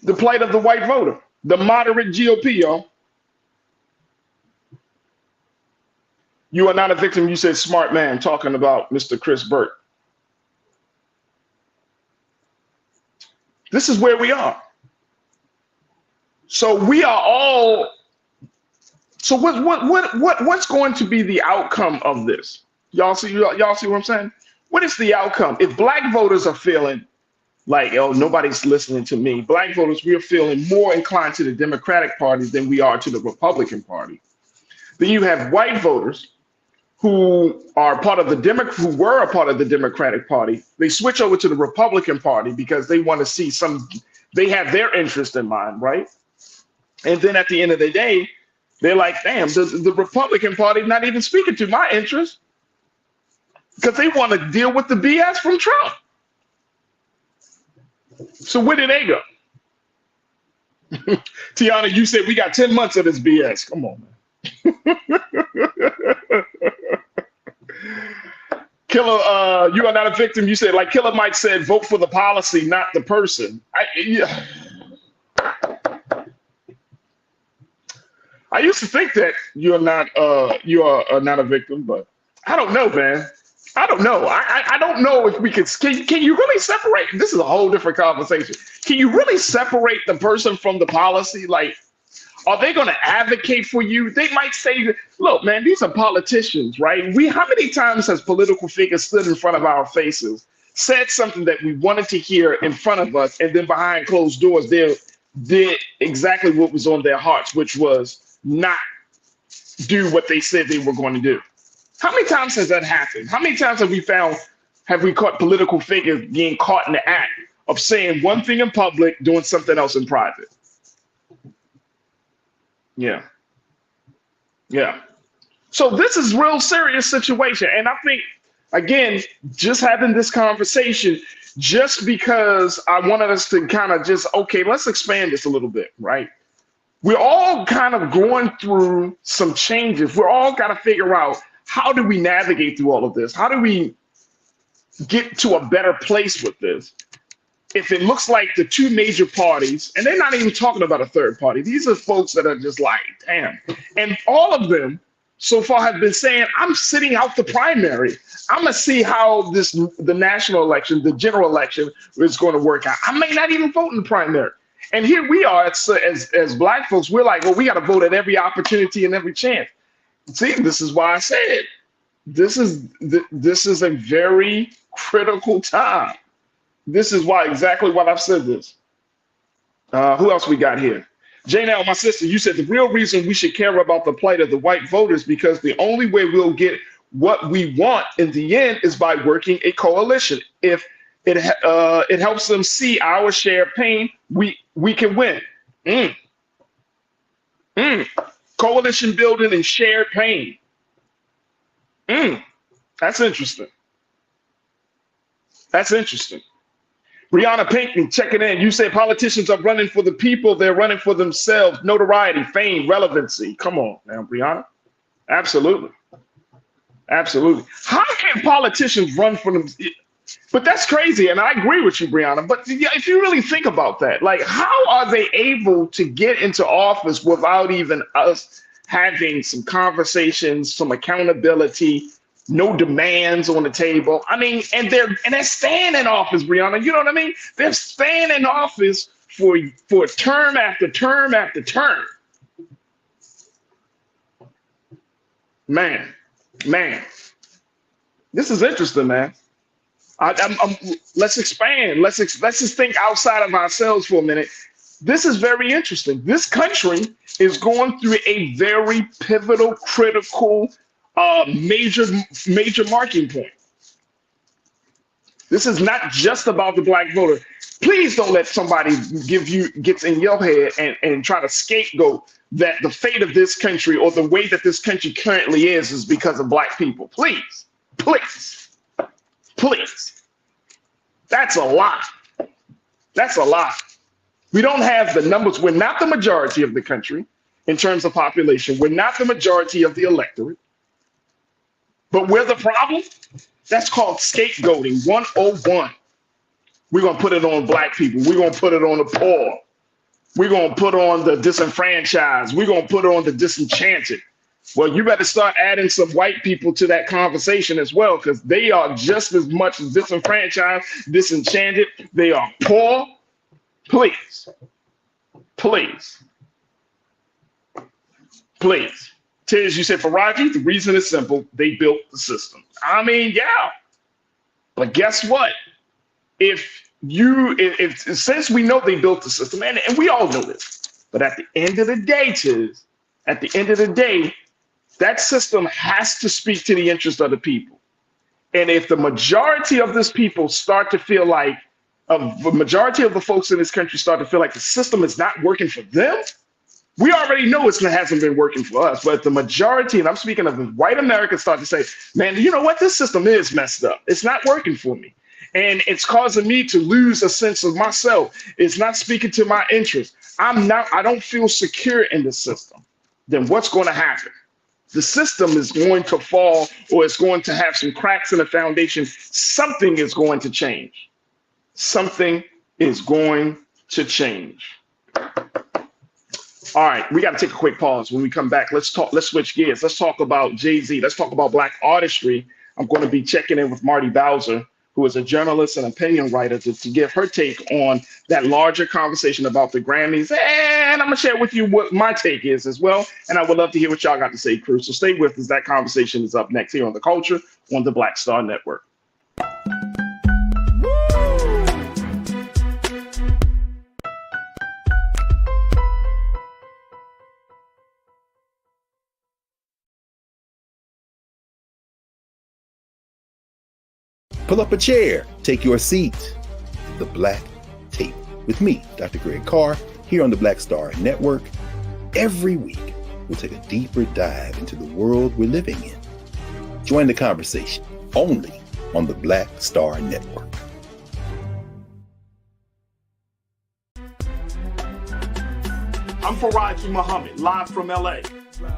The plight of the white voter, the moderate GOP, y'all. You are not a victim, you said smart man, talking about Mr. Chris Burt. This is where we are. So we are all, so what's going to be the outcome of this? Y'all see what I'm saying? What is the outcome? If black voters are feeling like, oh, nobody's listening to me, black voters, we are feeling more inclined to the Democratic Party than we are to the Republican Party. Then you have white voters who are part of the who were a part of the Democratic Party. They switch over to the Republican Party because they want to see they have their interest in mind, right? And then at the end of the day, they're like, damn, the Republican Party not even speaking to my interest because they want to deal with the BS from Trump. So where did they go? Tiana, you said we got 10 months of this BS. Come on, man. Killer, you are not a victim. You said, like Killer Mike said, vote for the policy, not the person. I used to think that you are not a victim, but I don't know, man. I don't know. I don't know if we can you really separate? This is a whole different conversation. Can you really separate the person from the policy? Like, are they going to advocate for you? They might say, look, man, these are politicians, right? How many times has political figures stood in front of our faces, said something that we wanted to hear in front of us, and then behind closed doors, they did exactly what was on their hearts, which was not do what they said they were going to do. How many times has that happened? How many times have we caught political figures being caught in the act of saying one thing in public, doing something else in private? Yeah. So this is real serious situation. And I think, again, just having this conversation, just because I wanted us to kind of just, okay, let's expand this a little bit, right? We're all kind of going through some changes. We're all got to figure out, how do we navigate through all of this? How do we get to a better place with this? If it looks like the two major parties, and they're not even talking about a third party, these are folks that are just like, damn. And all of them so far have been saying, I'm sitting out the primary. I'm going to see how the national election, the general election is going to work out. I may not even vote in the primary. And here we are as black folks, we're like, well, we got to vote at every opportunity and every chance. See, this is why I said this is a very critical time. This is why exactly what I've said this. Who else we got here? Janelle, my sister, you said the real reason we should care about the plight of the white voters because the only way we'll get what we want in the end is by working a coalition. If it helps them see our share of pain, we can win. Coalition building and shared pain. That's interesting. That's interesting. Brianna Pinckney checking in. You say politicians are running for the people. They're running for themselves. Notoriety, fame, relevancy. Come on now, Brianna. Absolutely. Absolutely. How can politicians run for them? But that's crazy. And I agree with you, Brianna. But if you really think about that, like, how are they able to get into office without even us having some conversations, some accountability, no demands on the table? I mean, and they're staying in office, Brianna. You know what I mean? They're staying in office for term after term after term. Man, this is interesting, man. Let's expand. Let's just think outside of ourselves for a minute. This is very interesting. This country is going through a very pivotal, critical, major marking point. This is not just about the black voter. Please don't let somebody gets in your head and try to scapegoat that the fate of this country or the way that this country currently is because of black people. Please. That's a lot. We don't have the numbers. We're not the majority of the country in terms of population. We're not the majority of the electorate. But we're the problem. That's called scapegoating 101. We're going to put it on black people. We're going to put it on the poor. We're going to put on the disenfranchised. We're going to put on the disenchanted. Well, you better start adding some white people to that conversation as well, because they are just as much disenfranchised, disenchanted. They are poor. Please. Tiz, you said Farajii, the reason is simple. They built the system. I mean, yeah. But guess what? If since we know they built the system, and we all know this, but at the end of the day, Tiz, that system has to speak to the interest of the people. And if the majority of this people start to feel like, the majority of the folks in this country start to feel like the system is not working for them, we already know it hasn't been working for us. But the majority, and I'm speaking of the white Americans, start to say, man, you know what? This system is messed up. It's not working for me. And it's causing me to lose a sense of myself. It's not speaking to my interests. I don't feel secure in the system. Then what's going to happen? The system is going to fall, or it's going to have some cracks in the foundation. Something is going to change. Something is going to change. All right, we got to take a quick pause. When we come back, let's switch gears. Let's talk about Jay-Z. Let's talk about Black artistry. I'm going to be checking in with Marty Bowser, who is a journalist and opinion writer, to give her take on that larger conversation about the Grammys. And I'm going to share with you what my take is as well. And I would love to hear what y'all got to say, crew. So stay with us. That conversation is up next here on The Culture on the Black Star Network. Pull up a chair, take your seat. The Black Tape with me, Dr. Greg Carr, here on the Black Star Network. Every week, we'll take a deeper dive into the world we're living in. Join the conversation only on the Black Star Network. I'm Farajii Muhammad, live from LA.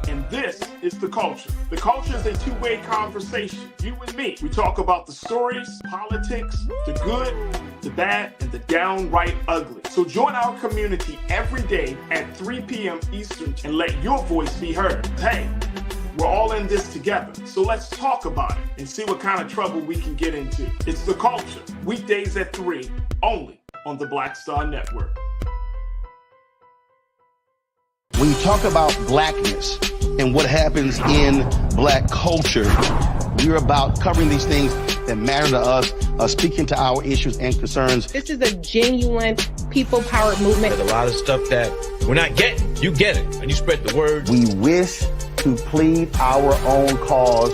And this is The Culture. The Culture is a two-way conversation. You and me. We talk about the stories, politics, the good, the bad, and the downright ugly. So join our community every day at 3 p.m. Eastern and let your voice be heard. Hey, we're all in this together. So let's talk about it and see what kind of trouble we can get into. It's The Culture, weekdays at 3, only on the Black Star Network. When you talk about blackness and what happens in black culture, we're about covering these things that matter to us, speaking to our issues and concerns. This is a genuine people-powered movement. There's a lot of stuff that we're not getting. You get it, and you spread the word. We wish to plead our own cause.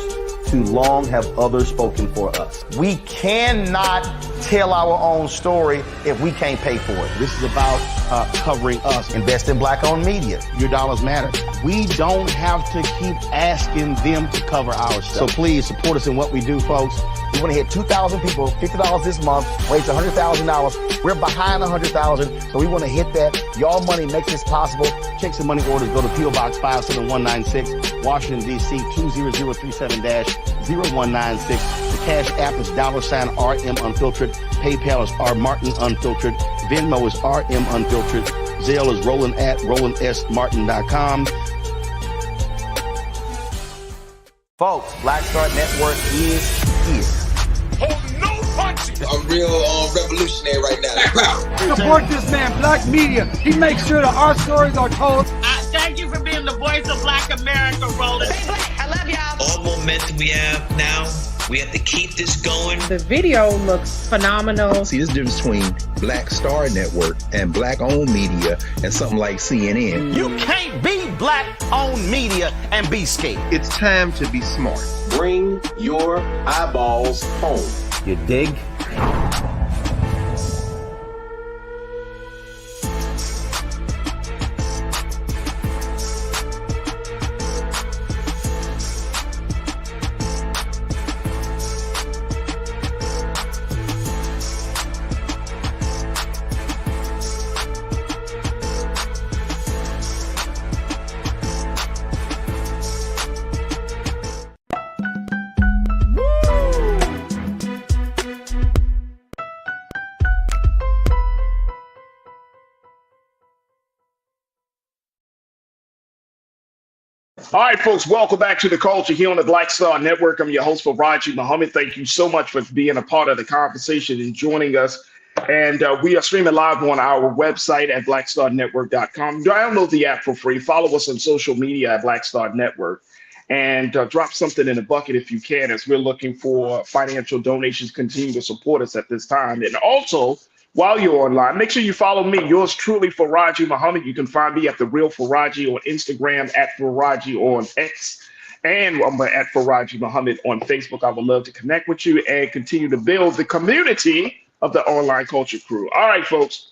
Too long have others spoken for us. We cannot tell our own story if we can't pay for it. This is about covering us. Invest in black-owned media. Your dollars matter. We don't have to keep asking them to cover our stuff. So please support us in what we do, folks. We want to hit 2,000 people, $50 this month, raise $100,000. We're behind $100,000, so we want to hit that. Y'all money makes this possible. Check some money orders. Go to P.O. Box 57196, Washington, D.C. 20037-0196. The Cash App is $RM Unfiltered. PayPal is R Martin Unfiltered. Venmo is RM Unfiltered. Zelle is Roland at RolandSMartin.com. Folks, Black Star Network is here. Oh, no punches! I'm real revolutionary right now. Support this man, Black Media. He makes sure that our stories are told. Thank you for being the voice of Black America, Roland. Stay black. I love y'all. All momentum we have now, we have to keep this going. The video looks phenomenal. See, this difference between Black Star Network and black-owned media and something like CNN. You can't be black-owned media and be scared. It's time to be smart. Bring your eyeballs home. You dig? All right, folks, welcome back to the culture here on the Black Star Network. I'm your host, Farajii Muhammad. Thank you so much for being a part of the conversation and joining us. And we are streaming live on our website at blackstarnetwork.com. Download the app for free. Follow us on social media at Black Star Network. And drop something in the bucket if you can, as we're looking for financial donations. Continue to support us at this time. And also, while you're online, make sure you follow me, yours truly, Farajii Muhammad. You can find me at The Real Farajii on Instagram, at Farajii on X, and I'm at Farajii Muhammad on Facebook. I would love to connect with you and continue to build the community of the online culture crew. All right, folks,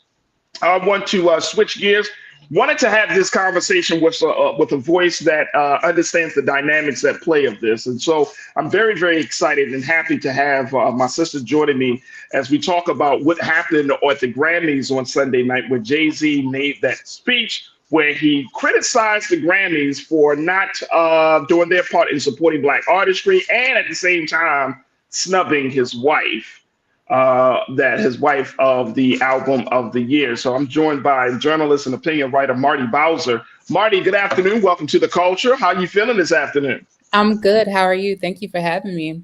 I want to switch gears. Wanted to have this conversation with a voice that understands the dynamics at play of this. And so I'm very, very excited and happy to have my sister joining me as we talk about what happened at the Grammys on Sunday night, where Jay-Z made that speech where he criticized the Grammys for not doing their part in supporting Black artistry, and at the same time snubbing his wife. His wife of the album of the year. So I'm joined by journalist and opinion writer Marty Bowser. Marty, good afternoon. Welcome to the culture. How are you feeling this afternoon? I'm good. How are you? Thank you for having me.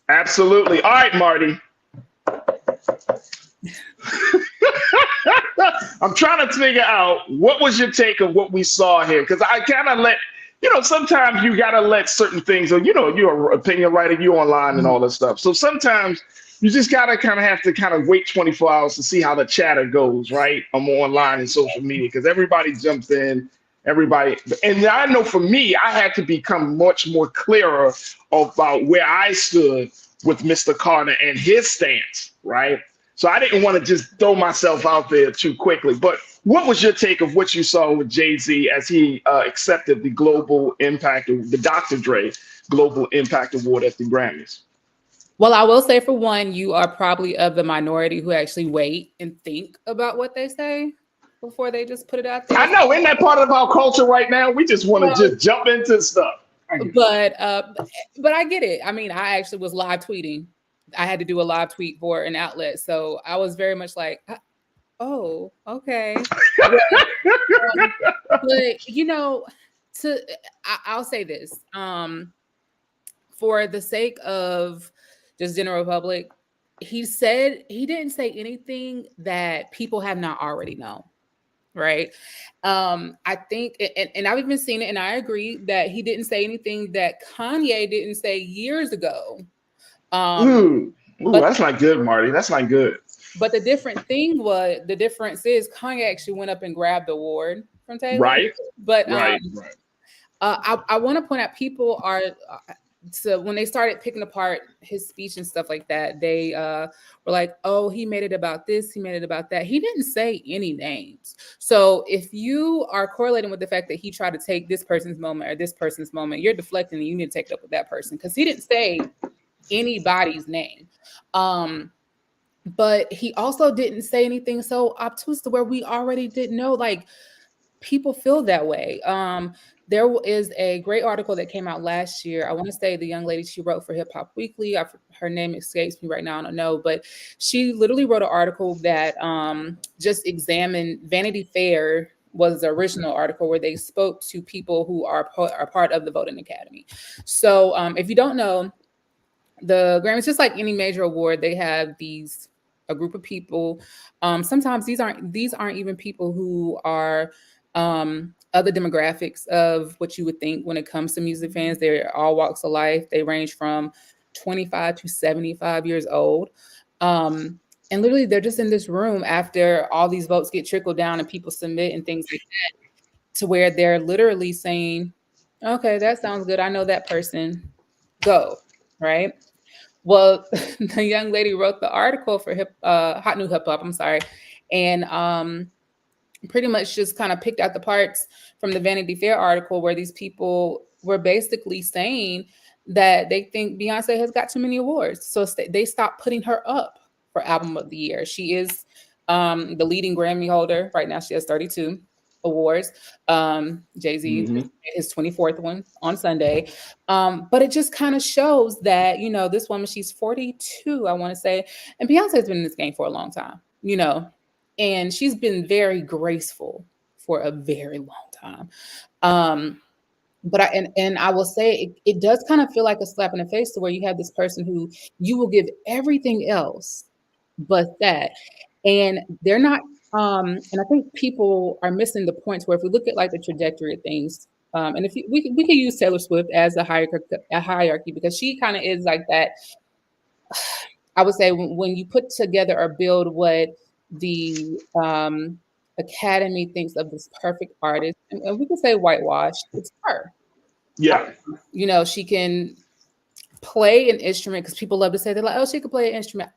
Absolutely. All right, Marty. I'm trying to figure out what was your take of what we saw here, because I kind of sometimes you got to let certain things, you're an opinion writer, you online and all that stuff. So sometimes you just gotta have to wait 24 hours to see how the chatter goes, right? I'm online and social media, because everybody jumps in, and I know for me, I had to become much more clearer about where I stood with Mr. Carter and his stance, right? So I didn't want to just throw myself out there too quickly. But what was your take of what you saw with Jay-Z as he accepted the the Dr. Dre Global Impact Award at the Grammys? Well, I will say, for one, you are probably of the minority who actually wait and think about what they say before they just put it out there. I know, in that part of our culture right now, we just want to just jump into stuff. But I get it. I mean, I actually was live tweeting. I had to do a live tweet for an outlet, so I was very much like, oh, okay. But I'll say this, for the sake of just general public, he didn't say anything that people have not already known, right? I think, and I've even seen it, and I agree that he didn't say anything that Kanye didn't say years ago. That's not good, Marty. That's not good. But the difference is Kanye actually went up and grabbed the award from Taylor. Right. But right. I want to point out, people are. So when they started picking apart his speech and stuff like that, they were like, oh, he made it about this, he made it about that. He didn't say any names. So if you are correlating with the fact that he tried to take this person's moment or this person's moment, you're deflecting, and you need to take it up with that person, because he didn't say anybody's name. But he also didn't say anything so obtuse to where we already didn't know. Like, people feel that way. There is a great article that came out last year. I want to say the young lady, she wrote for Hip Hop Weekly. Her name escapes me right now. I don't know, but she literally wrote an article that just examined Vanity Fair. Was the original article where they spoke to people who are part of the Voting Academy. So if you don't know, the Grammys, just like any major award, they have a group of people. Sometimes these aren't even people who are other demographics of what you would think when it comes to music fans. They're all walks of life. They range from 25 to 75 years old. And literally, they're just in this room after all these votes get trickled down and people submit and things like that, to where they're literally saying, okay, that sounds good. I know that person. Go, right? Well, the young lady wrote the article for Hot New Hip Hop, and pretty much just kind of picked out the parts from the Vanity Fair article where these people were basically saying that they think Beyonce has got too many awards. So they stopped putting her up for Album of the Year. She is the leading Grammy holder. Right now, she has 32 awards. Jay-Z his 24th one on Sunday. But it just kind of shows that, this woman, she's 42, I want to say, and Beyonce's been in this game for a long time, and she's been very graceful for a very long time. But I will say it does kind of feel like a slap in the face to where you have this person who you will give everything else but that. And they're not, and I think people are missing the points where if we look at like the trajectory of things, and if we can use Taylor Swift as a hierarchy because she kind of is like that. I would say when you put together or build what the Academy thinks of this perfect artist, and we can say whitewashed, it's her. Yeah. You know, she can play an instrument because people love to say they're like, oh, she could play an instrument.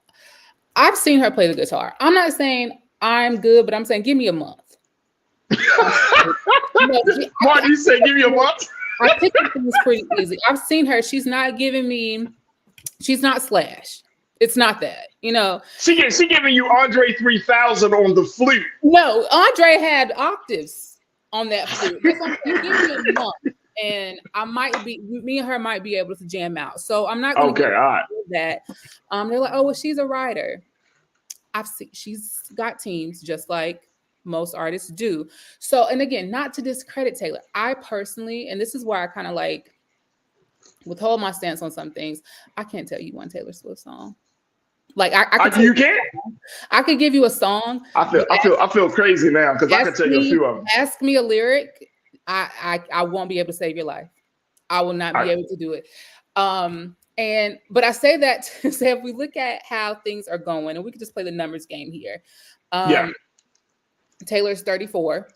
I've seen her play the guitar. I'm not saying I'm good, but I'm saying give me a month. Marty, you say give me a month? I pick up things pretty easy. I've seen her. She's not Slash. It's not that, you know. She giving you Andre 3000 on the flute. No, Andre had octaves on that flute. You give me a month, and me and her might be able to jam out. So I'm not going to that. They're like, oh, well, she's a writer. She's got teams just like most artists do. So, and again, not to discredit Taylor. I personally, and this is why I kind of like withhold my stance on some things. I can't tell you one Taylor Swift song. Like you can't. I could give you a song. I feel crazy now because I can tell you a few of them. Ask me a lyric. I won't be able to save your life. I will not be able to do it. But I say that to say if we look at how things are going, and we can just play the numbers game here. Taylor's 34.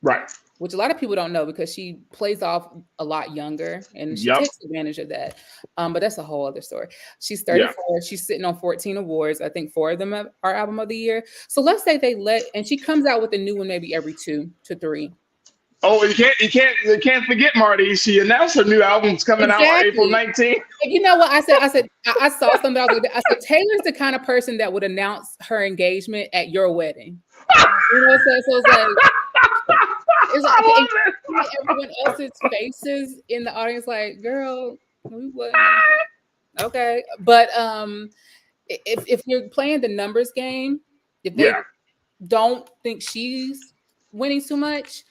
Right. Which a lot of people don't know because she plays off a lot younger and she takes advantage of that. But that's a whole other story. She's 34. Yeah. She's sitting on 14 awards. I think 4 of them are Album of the Year. So let's say and she comes out with a new one maybe every 2 to 3. Oh, you can't forget Marty. She announced her new album's coming out on April 19th. You know what I said? I saw something. I said Taylor's the kind of person that would announce her engagement at your wedding. You know what I'm saying? So it's like everyone else's faces in the audience, like, girl, we wouldn't. Okay, but if you're playing the numbers game, if they don't think she's winning too much,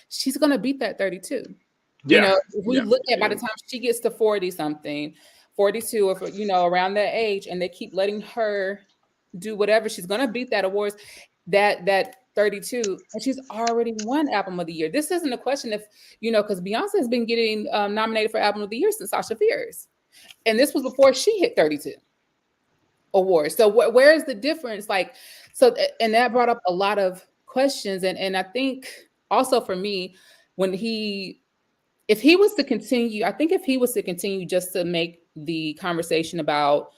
she's gonna beat that 32. You know, if we look at by the time she gets to 40 something, 42, or around that age, and they keep letting her do whatever, she's gonna beat that awards. That 32, and she's already won Album of the Year. This isn't a question if, because Beyonce has been getting nominated for Album of the Year since Sasha Fierce. And this was before she hit 32 awards. So where is the difference? And that brought up a lot of questions. And I think also for me, if he was to continue just to make the conversation about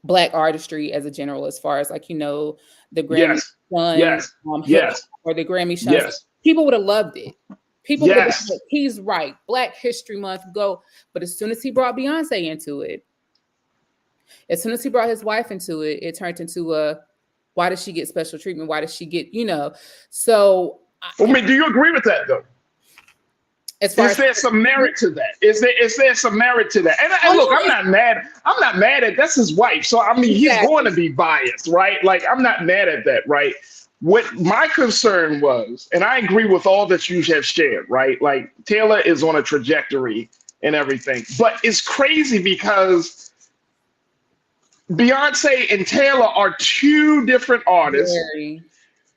Black artistry as a general, as far as the Grammy or the Grammy show, people would have loved it. People would have said, he's right. Black History Month, go. But as soon as he brought Beyonce into it, as soon as he brought his wife into it, it turned into why does she get special treatment? Why does she get, So do you agree with that though? Is there some merit to that? Is there some merit to that? And look, I'm not mad. I'm not mad at that's his wife. So I mean, he's going to be biased, right? Like, I'm not mad at that, right? What my concern was, and I agree with all that you have shared, right? Like, Taylor is on a trajectory and everything, but it's crazy because Beyonce and Taylor are 2 different artists.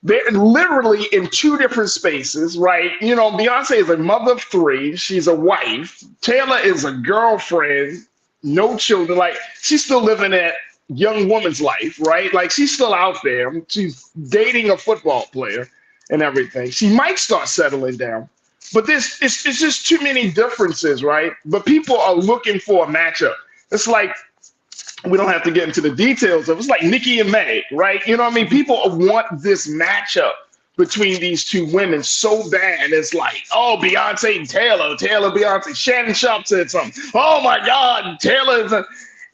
They're literally in 2 different spaces, right? Beyonce is a mother of 3. She's a wife. Taylor is a girlfriend, no children. Like, she's still living that young woman's life, right? Like, she's still out there. She's dating a football player and everything. She might start settling down. But it's just too many differences, right? But people are looking for a matchup. It's like, we don't have to get into the details of it. It's like Nicki and Meg, right? You know what I mean? People want this matchup between these 2 women so bad. It's like, oh, Beyonce and Taylor, Beyonce. Shannon Sharp said something. Oh my God, Taylor is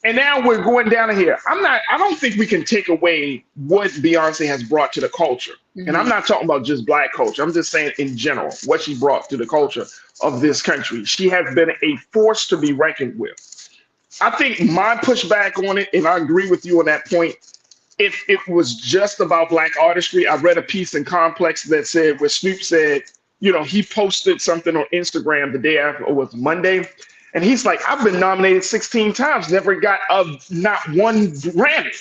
and now we're going down here. I don't think we can take away what Beyonce has brought to the culture. Mm-hmm. And I'm not talking about just Black culture. I'm just saying in general, what she brought to the culture of this country. She has been a force to be reckoned with. I think my pushback on it, and I agree with you on that point, if it was just about Black artistry, I read a piece in Complex that said, where Snoop said, he posted something on Instagram the day after, or was Monday, and he's like, I've been nominated 16 times, never got not one Grammy.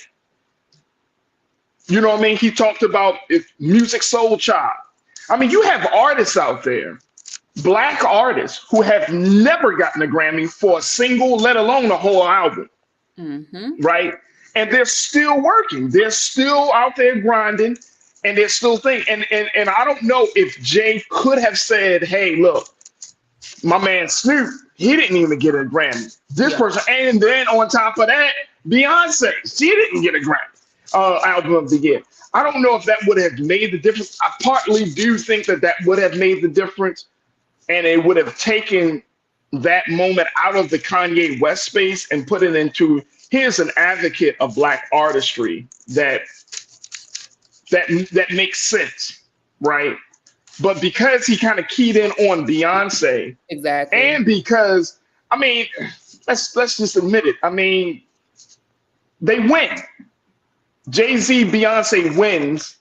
You know what I mean? He talked about Music Soul Child. I mean, you have artists out there, Black artists, who have never gotten a Grammy for a single, let alone a whole album, right? And they're still working. They're still out there grinding, and they're still thinking. And I don't know if Jay could have said, hey, look, my man Snoop, he didn't even get a Grammy. This person, and then on top of that, Beyonce, she didn't get a Grammy album of the year. I don't know if that would have made the difference. I partly do think that would have made the difference, and it would have taken that moment out of the Kanye West space and put it into, here's an advocate of Black artistry that makes sense, right? But because he kind of keyed in on Beyonce, exactly, and because, I mean, let's just admit it. I mean, they win. Jay-Z, Beyonce wins,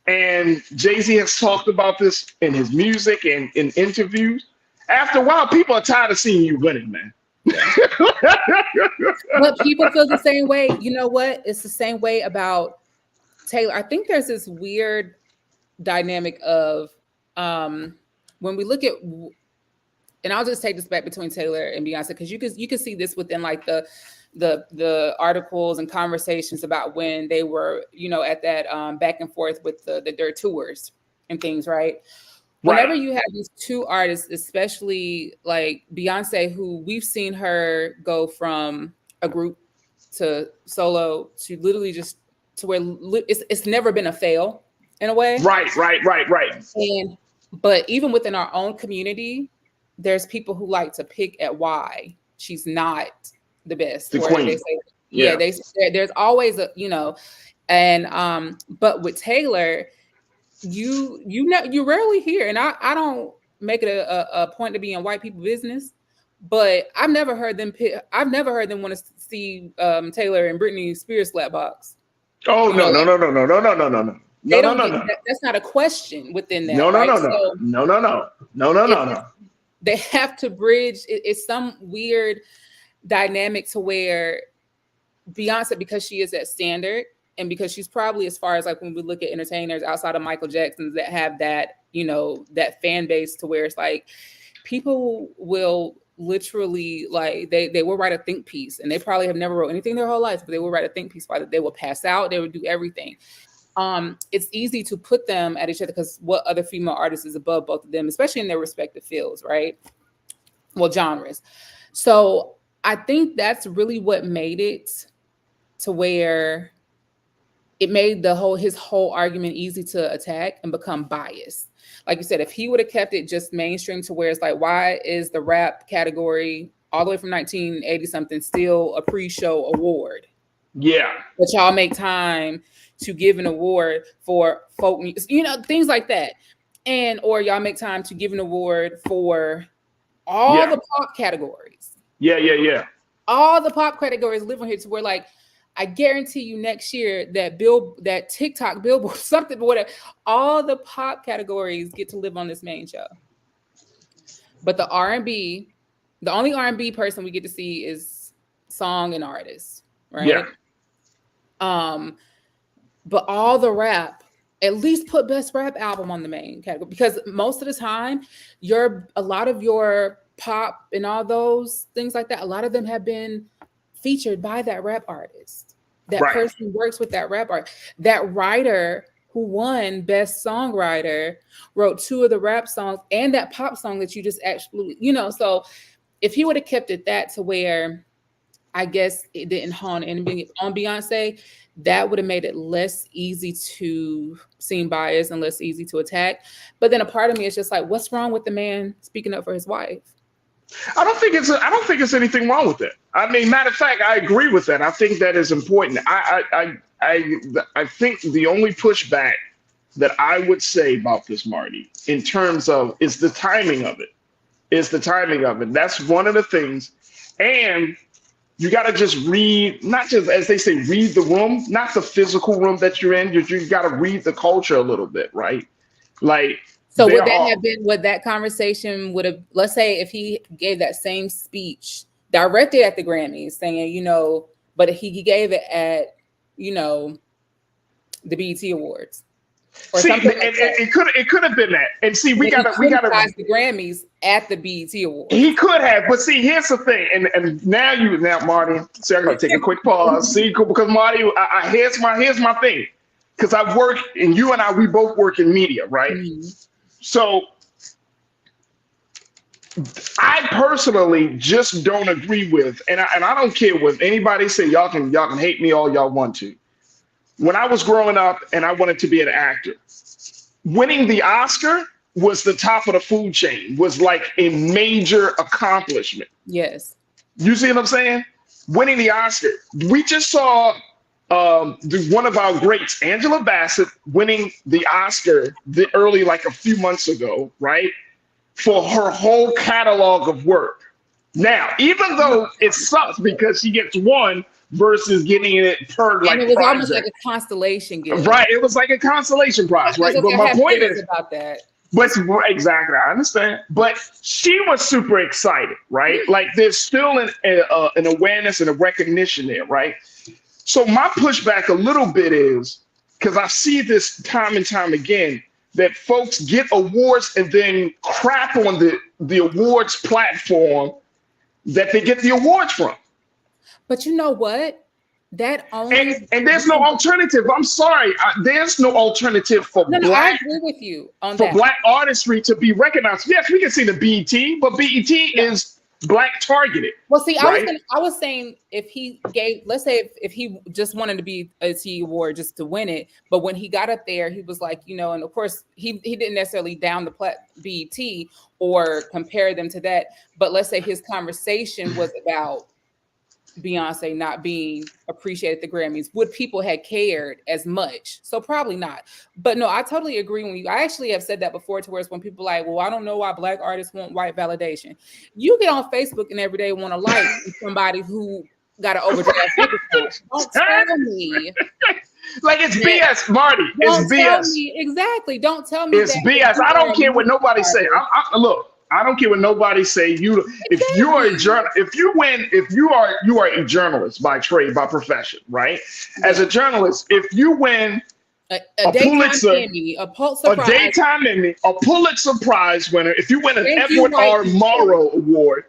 and Jay-Z has talked about this in his music and in interviews. After a while, people are tired of seeing you winning, man. But people feel the same way. You know what? It's the same way about Taylor. I think there's this weird dynamic of when we look at, and I'll just take this back between Taylor and Beyonce, because you can see this within like the articles and conversations about when they were, at that back and forth with their tours and things, right? Whenever you have these two artists, especially like Beyonce, who we've seen her go from a group to solo to literally just to where it's never been a fail in a way. Right. But even within our own community, there's people who like to pick at why she's not the best. The queen. They say, there's always a, and but with Taylor, you rarely hear, and I don't make it a point to be in white people business, but I've never heard them want to see Taylor and Britney Spears slapbox. Oh, no. They don't. That's not a question within that. No. They have to bridge. It's some weird dynamic to where Beyonce, because she is that standard, and because she's probably, as far as like when we look at entertainers outside of Michael Jackson that have that, that fan base to where it's like people will literally like they will write a think piece, and they probably have never wrote anything their whole life, but they will write a think piece about it. They will pass out. They will do everything. It's easy to put them at each other because what other female artist is above both of them, especially in their respective fields, right? Well, genres. So I think that's really what made it to where it made his whole argument easy to attack and become biased. Like you said, if he would have kept it just mainstream to where it's like, why is the rap category all the way from 1980 something still a pre-show award? Yeah. But y'all make time to give an award for folk music, things like that. Or y'all make time to give an award for all the pop categories. Yeah. All the pop categories live on here to where, like, I guarantee you next year that TikTok Billboard, something, whatever, all the pop categories get to live on this main show. But the R&B, the only R&B person we get to see is song and artist, right? Yeah. But all the rap, at least put best rap album on the main category, because most of the time, a lot of your pop and all those things like that, a lot of them have been featured by that rap artist. That person works with that rap art. That writer who won Best Songwriter wrote 2 of the rap songs and that pop song that you just actually, so if he would have kept it that to where I guess it didn't hone anything on Beyonce, that would have made it less easy to seem biased and less easy to attack. But then a part of me is just like, what's wrong with the man speaking up for his wife? I don't think it's anything wrong with it. I mean, matter of fact, I agree with that. I think that is important. I think the only pushback that I would say about this, Marty, in terms of is the timing of it. That's one of the things. And you got to just read, not just, as they say, read the room, not the physical room that you're in. You got to read the culture a little bit, right? Like, So would that conversation would have, let's say if he gave that same speech directed at the Grammys saying, you know, but he gave it at, you know, the BET Awards. Or see, something like it could have been that. And see, we gotta the Grammys at the BET Awards. He could have, but see, here's the thing, and now Marty. See, I'm gonna take a quick pause. See, because Marty, here's my thing, because I work, and you and we both work in media, right? Mm-hmm. So I personally just don't agree with, and I don't care what anybody say. Y'all can hate me all y'all want to. When I was growing up and I wanted to be an actor, winning the Oscar was the top of the food chain, was like a major accomplishment. Yes. You see what I'm saying? Winning the Oscar. We just saw one of our greats, Angela Bassett, winning the Oscar early, like a few months ago, right? For her whole catalog of work. Now, even though it sucks because she gets one versus getting it per like, and it was project. almost like a constellation gift. Right, it was like a consolation prize, right? But my point is about that. But exactly, I understand. But she was super excited, right? Like there's still an awareness and a recognition there, right? So my pushback a little bit is because I see this time and time again that folks get awards and then crap on the awards platform that they get the awards from. But you know what? That only and there's no alternative. I'm sorry, there's no alternative for black. I agree with you on that. For black artistry to be recognized. Yes, we can see the BET, but BET is black targeted. Well, see, right? I was saying if he gave, let's say if he just wanted to be a T award just to win it, but when he got up there, he was like, you know, and of course he didn't necessarily down the BET or compare them to that, but let's say his conversation was about Beyonce not being appreciated at the Grammys, would people have cared as much? So probably not. But no, I totally agree with you. I actually have said that before to where it's when people are like, well, I don't know why black artists want white validation. You get on Facebook and every day want to like somebody who got an overdraft. Don't tell me. Like it's BS, Marty. It's BS. Exactly. Don't tell me it's BS. I don't care what nobody say. Look. I don't care what nobody say. If you are a journalist by trade, by profession, right? Yeah. As a journalist, if you win a Pulitzer, Emmy, a daytime Emmy, a Pulitzer Prize winner, if you win an Edward R. Murrow Award,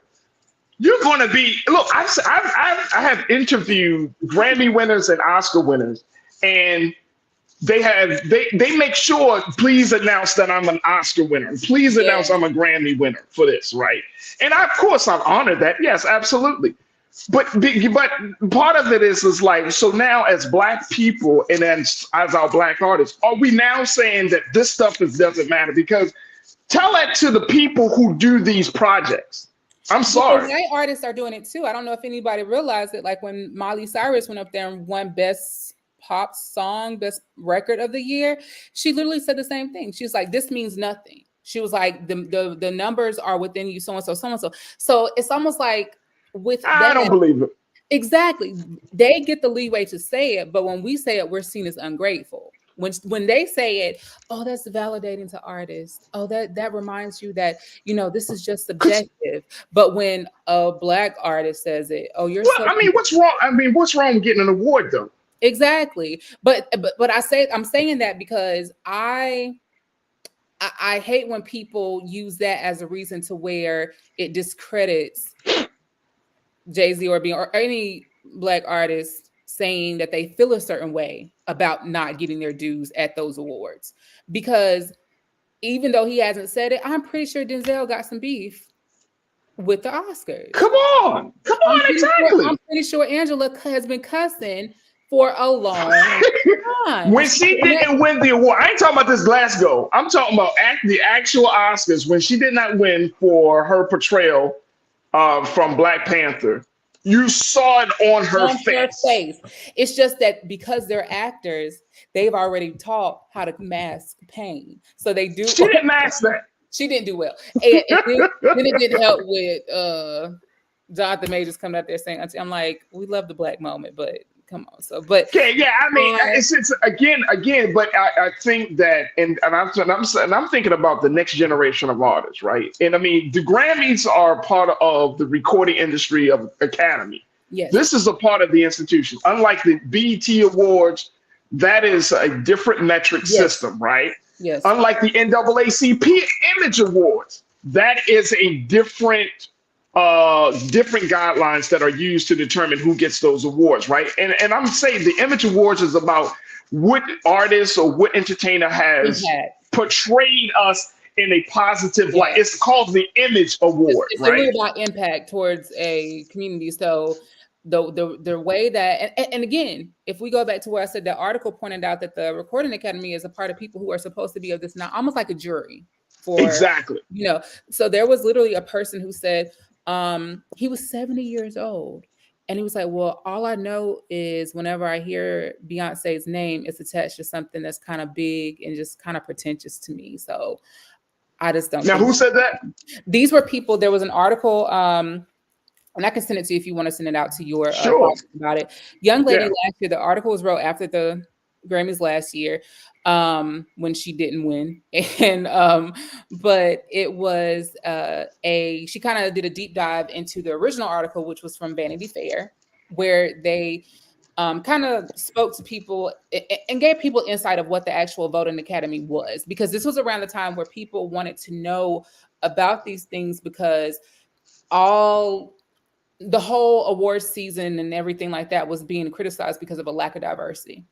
you're going to be. Look, I have interviewed Grammy winners and Oscar winners, and they make sure, please announce that I'm an Oscar winner. Please announce I'm a Grammy winner for this, right? And of course I'm honored that. Yes, absolutely. But part of it is like, so now as black people and as our black artists, are we now saying that this stuff doesn't matter? Because tell that to the people who do these projects. I'm sorry. White artists are doing it too. I don't know if anybody realized it. Like when Miley Cyrus went up there and won Best Pop Song, Best Record of the Year, she literally said the same thing. She was like, this means nothing. She was like, the numbers are within you, so and so, so and so. So it's almost like with I don't believe it. Exactly. They get the leeway to say it, but when we say it, we're seen as ungrateful. When they say it, oh, that's validating to artists. Oh, that reminds you that, you know, this is just subjective. But when a black artist says it, oh, you're. Well, what's wrong? What's wrong with getting an award though? Exactly. But I'm saying that because I hate when people use that as a reason to where it discredits Jay-Z or any black artist saying that they feel a certain way about not getting their dues at those awards. Because even though he hasn't said it, I'm pretty sure Denzel got some beef with the Oscars. Come on, exactly. I'm pretty sure Angela has been cussing for a long time. When she didn't win the award, I ain't talking about this Glasgow. I'm talking about the actual Oscars when she did not win for her portrayal from Black Panther. You saw it on her face. It's just that because they're actors, they've already taught how to mask pain. So they do. She didn't mask that. She didn't do well. And then it didn't help with Jonathan Majors coming out there saying, I'm like, we love the black moment, but come on. So, but yeah. I mean, it's again, but I think that, and I'm thinking about the next generation of artists, right? And I mean, the Grammys are part of the recording industry of Academy. Yes. This is a part of the institution. Unlike the BET Awards, that is a different metric system, right? Yes. Unlike the NAACP Image Awards, that is a different guidelines that are used to determine who gets those awards, right? And I'm saying the Image Awards is about what artist or what entertainer has portrayed us in a positive light. It's called the Image Award, it's right? really about impact towards a community. So the way that, and again, if we go back to where I said the article pointed out that the Recording Academy is a part of people who are supposed to be of this now, almost like a jury for, exactly. So there was literally a person who said he was 70 years old. And he was like, well, all I know is whenever I hear Beyonce's name, it's attached to something that's kind of big and just kind of pretentious to me. So I just don't. Now, who said that? These were people. There was an article, and I can send it to you if you want to send it out to your about it. Young lady last year. The article was wrote after the Grammys last year, when she didn't win, and but it was she kind of did a deep dive into the original article, which was from Vanity Fair, where they kind of spoke to people and gave people insight of what the actual voting academy was, because this was around the time where people wanted to know about these things, because the whole awards season and everything like that was being criticized because of a lack of diversity.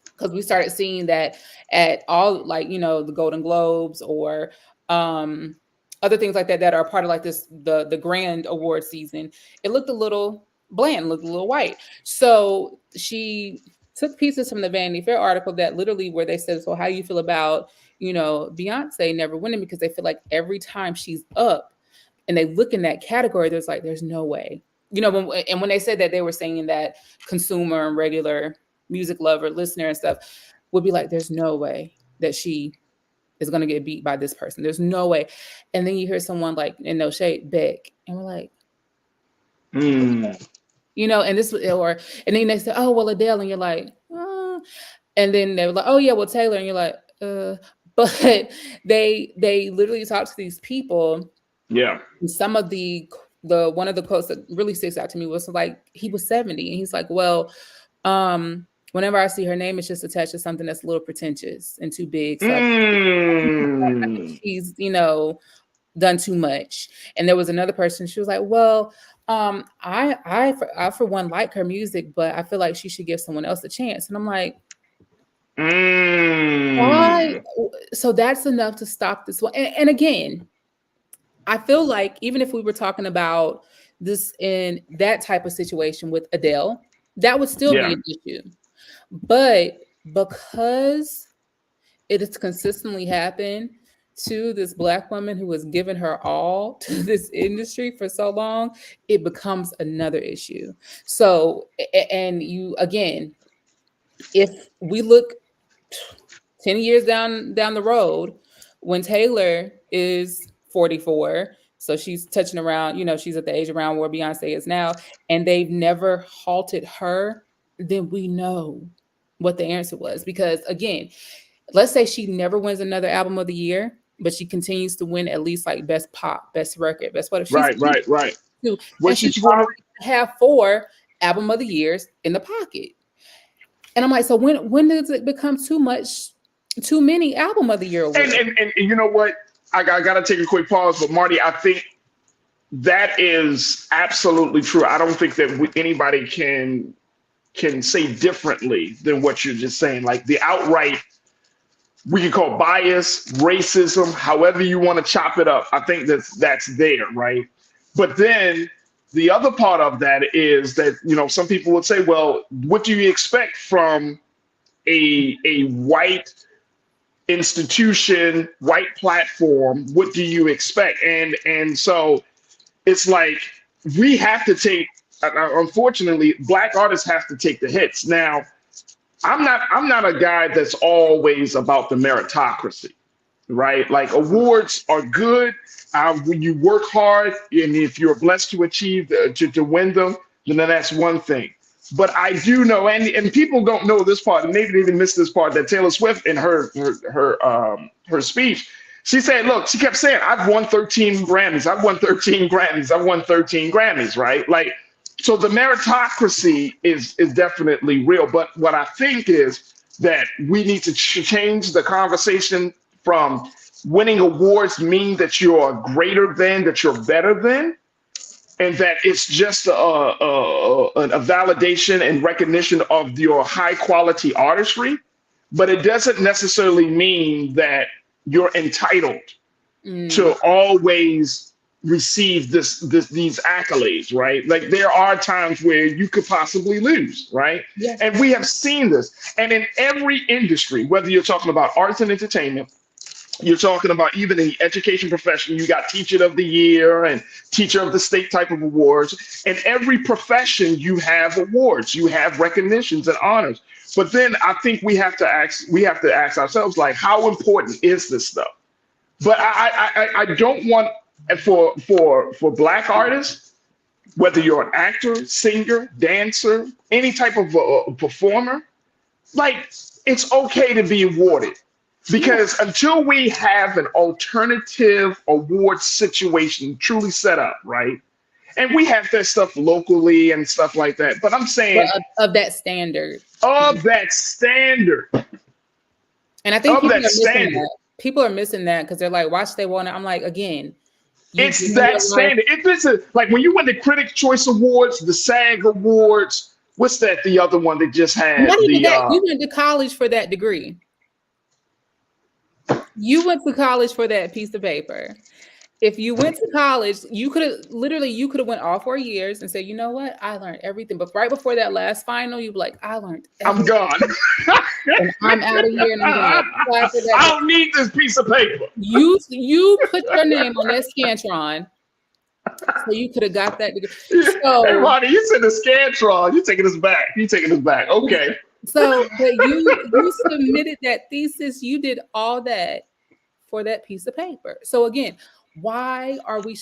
Because we started seeing that at all, like, the Golden Globes or other things like that that are part of like this, the grand award season, it looked a little bland, looked a little white. So she took pieces from the Vanity Fair article that literally where they said, so how do you feel about, Beyonce never winning? Because they feel like every time she's up and they look in that category, there's no way. When they said that, they were saying that consumer and regular music lover, listener and stuff would be like, there's no way that she is going to get beat by this person. There's no way. And then you hear someone like, in no shade, Beck, and we're like, and this, and then they say, oh, well, Adele, and you're like, oh. And then they were like, oh yeah, well, Taylor, and you're like, but they literally talk to these people. Yeah. And some of the one of the quotes that really sticks out to me was like, he was 70 and he's like, well, whenever I see her name, it's just attached to something that's a little pretentious and too big. So I think he's, done too much. And there was another person, she was like, well, I for one like her music, but I feel like she should give someone else a chance. And I'm like, why? So that's enough to stop this one. And again, I feel like even if we were talking about this in that type of situation with Adele, that would still be an issue. But because it has consistently happened to this Black woman who has given her all to this industry for so long, it becomes another issue. So, and again, if we look 10 years down the road, when Taylor is 44, so she's touching around, she's at the age around where Beyonce is now, and they've never halted her, then we know what the answer was. Because again, let's say she never wins another album of the year, but she continues to win at least like best pop, best record, best whatever. Right. And she's going to have 4 album of the years in the pocket. And I'm like, so when does it become too many album of the year awards? And you know what? I got to take a quick pause, but Marty, I think that is absolutely true. I don't think that anybody can say differently than what you're just saying. Like the outright, we can call bias, racism, however you want to chop it up. I think that's there, right? But then the other part of that is that, some people would say, well, what do you expect from a white institution, white platform? What do you expect? And so it's like we have to take, unfortunately, Black artists have to take the hits. Now, I'm not a guy that's always about the meritocracy, right? Like awards are good when you work hard, and if you're blessed to achieve to win them, then that's one thing. But I do know, and people don't know this part, and maybe they even missed this part, that Taylor Swift in her speech, she said, look, she kept saying, I've won 13 Grammys, I've won 13 Grammys, I've won 13 Grammys, right? Like, so the meritocracy is definitely real. But what I think is that we need to change the conversation from winning awards mean that you're greater than, that you're better than, and that it's just a validation and recognition of your high quality artistry, but it doesn't necessarily mean that you're entitled to always receive these accolades, right? Like there are times where you could possibly lose, right? Yeah. And we have seen this. And in every industry, whether you're talking about arts and entertainment, you're talking about even in the education profession, you got teacher of the year and teacher of the state type of awards. In every profession, you have awards, you have recognitions and honors. But then I think we have to ask ourselves, like, how important is this stuff? But I don't want for Black artists, whether you're an actor, singer, dancer, any type of performer, like it's okay to be awarded. Because until we have an alternative award situation truly set up, right? And we have that stuff locally and stuff like that. But I'm saying of that standard. Of that standard. And I think people are missing that because they're like, why should they want it? I'm like, again, it's that standard. If it's like when you win the Critics' Choice Awards, the SAG Awards, what's that? The other one that just had you went to college for that degree. You went to college for that piece of paper. If you went to college, you could have went all 4 years and said, you know what? I learned everything. But right before that last final, you'd be like, I learned everything. I'm gone. And I'm out of here. And I'm going to I don't need this piece of paper. You put your name on that Scantron. So you could have got that degree. So, hey, Ronnie, you said the Scantron. You're taking us back. Okay. So but you submitted that thesis. You did all that for that piece of paper. So again, why are we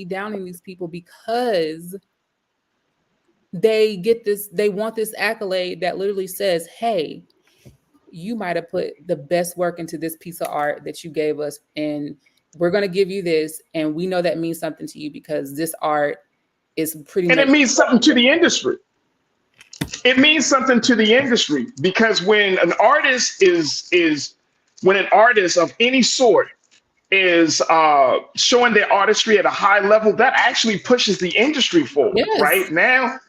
downing these people? Because they want this accolade that literally says, hey, you might have put the best work into this piece of art that you gave us, and we're going to give you this, and we know that means something to you because this art is pretty much. And it means something to the industry. It means something to the industry because when an artist when an artist of any sort is showing their artistry at a high level, that actually pushes the industry forward. Yes. Right now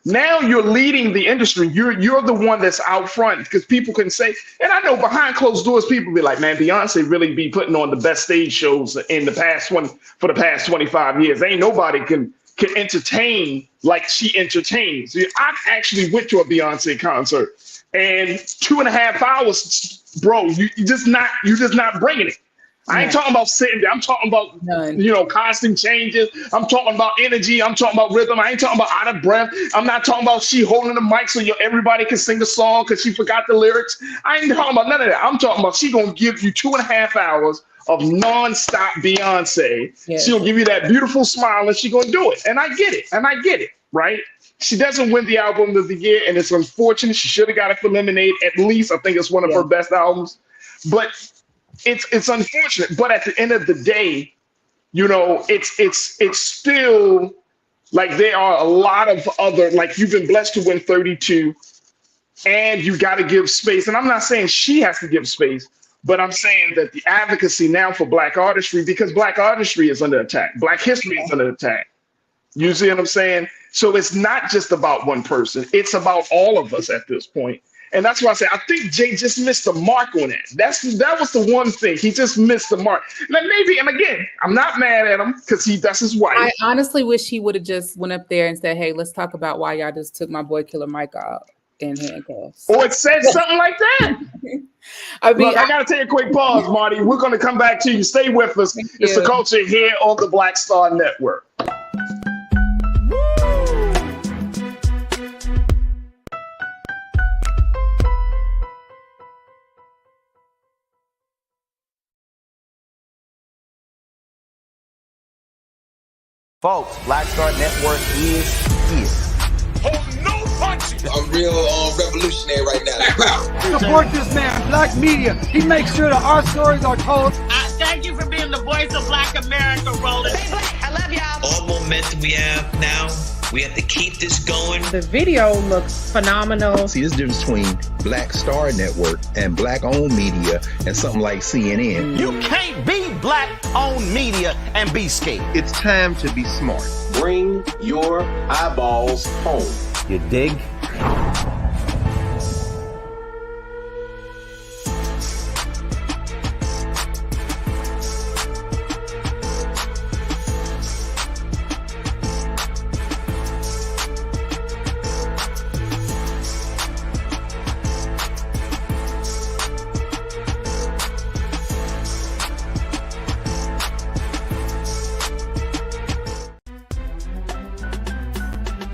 you're leading the industry. You're the one that's out front because people can say, and I know behind closed doors, people be like, man, Beyonce really be putting on the best stage shows in the past for the past 25 years. Ain't nobody can entertain like she entertains. I actually went to a Beyonce concert and 2.5 hours, bro, you're just not bringing it. I ain't talking about sitting there. I'm talking about, costume changes. I'm talking about energy. I'm talking about rhythm. I ain't talking about out of breath. I'm not talking about she holding the mic so everybody can sing a song because she forgot the lyrics. I ain't talking about none of that. I'm talking about she going to give you 2.5 hours of nonstop Beyonce. Yes. She'll give you that beautiful smile and she going to do it. And I get it. Right? She doesn't win the album of the year, and it's unfortunate. She should have got it for Lemonade. At least I think it's one of her best albums. But it's unfortunate, but at the end of the day, it's still like there are a lot of other, like you've been blessed to win 32 and you got to give space. And I'm not saying she has to give space, but I'm saying that the advocacy now for Black artistry, because Black artistry is under attack. Black history is under attack. You see what I'm saying? So it's not just about one person. It's about all of us at this point. And that's why I say I think Jay just missed the mark on it. That was the one thing. He just missed the mark. Now maybe, and again, I'm not mad at him because that's his wife. I honestly wish he would have just went up there and said, hey, let's talk about why y'all just took my boy Killer Mike out in handcuffs. Or it said something like that. I mean, look, I got to take a quick pause, Marty. We're going to come back to you. Stay with us. It's The Culture here on the Black Star Network. Folks, Black Star Network is here. Hold no punches. I'm real revolutionary right now. Support this man, Black Media. He makes sure that our stories are told. Thank you for being the voice of Black America, Roland. I love y'all. All momentum we have now, we have to keep this going. The video looks phenomenal. See, there's a difference between Black Star Network and Black-owned media and something like CNN. You can't be Black-owned media and be scared. It's time to be smart. Bring your eyeballs home. You dig?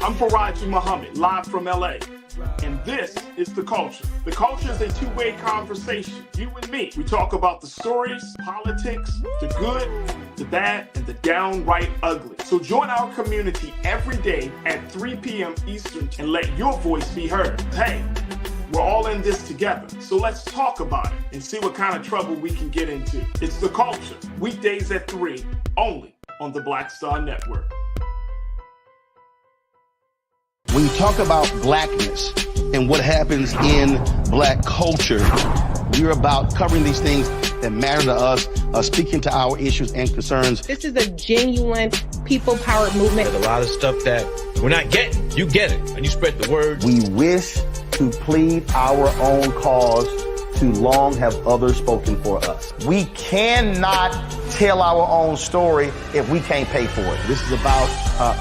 I'm Farajii Muhammad, live from LA. And this is The Culture. The Culture is a two-way conversation. You and me. We talk about the stories, politics, the good, the bad, and the downright ugly. So join our community every day at 3 p.m. Eastern and let your voice be heard. Hey, we're all in this together. So let's talk about it and see what kind of trouble we can get into. It's The Culture. Weekdays at 3, only on the Black Star Network. When you talk about blackness and what happens in Black culture, we're about covering these things that matter to us, speaking to our issues and concerns. This is a genuine people-powered movement. There's a lot of stuff that we're not getting. You get it, and you spread the word. We wish to plead our own cause. Too long have others spoken for us. We cannot tell our own story if we can't pay for it. This is about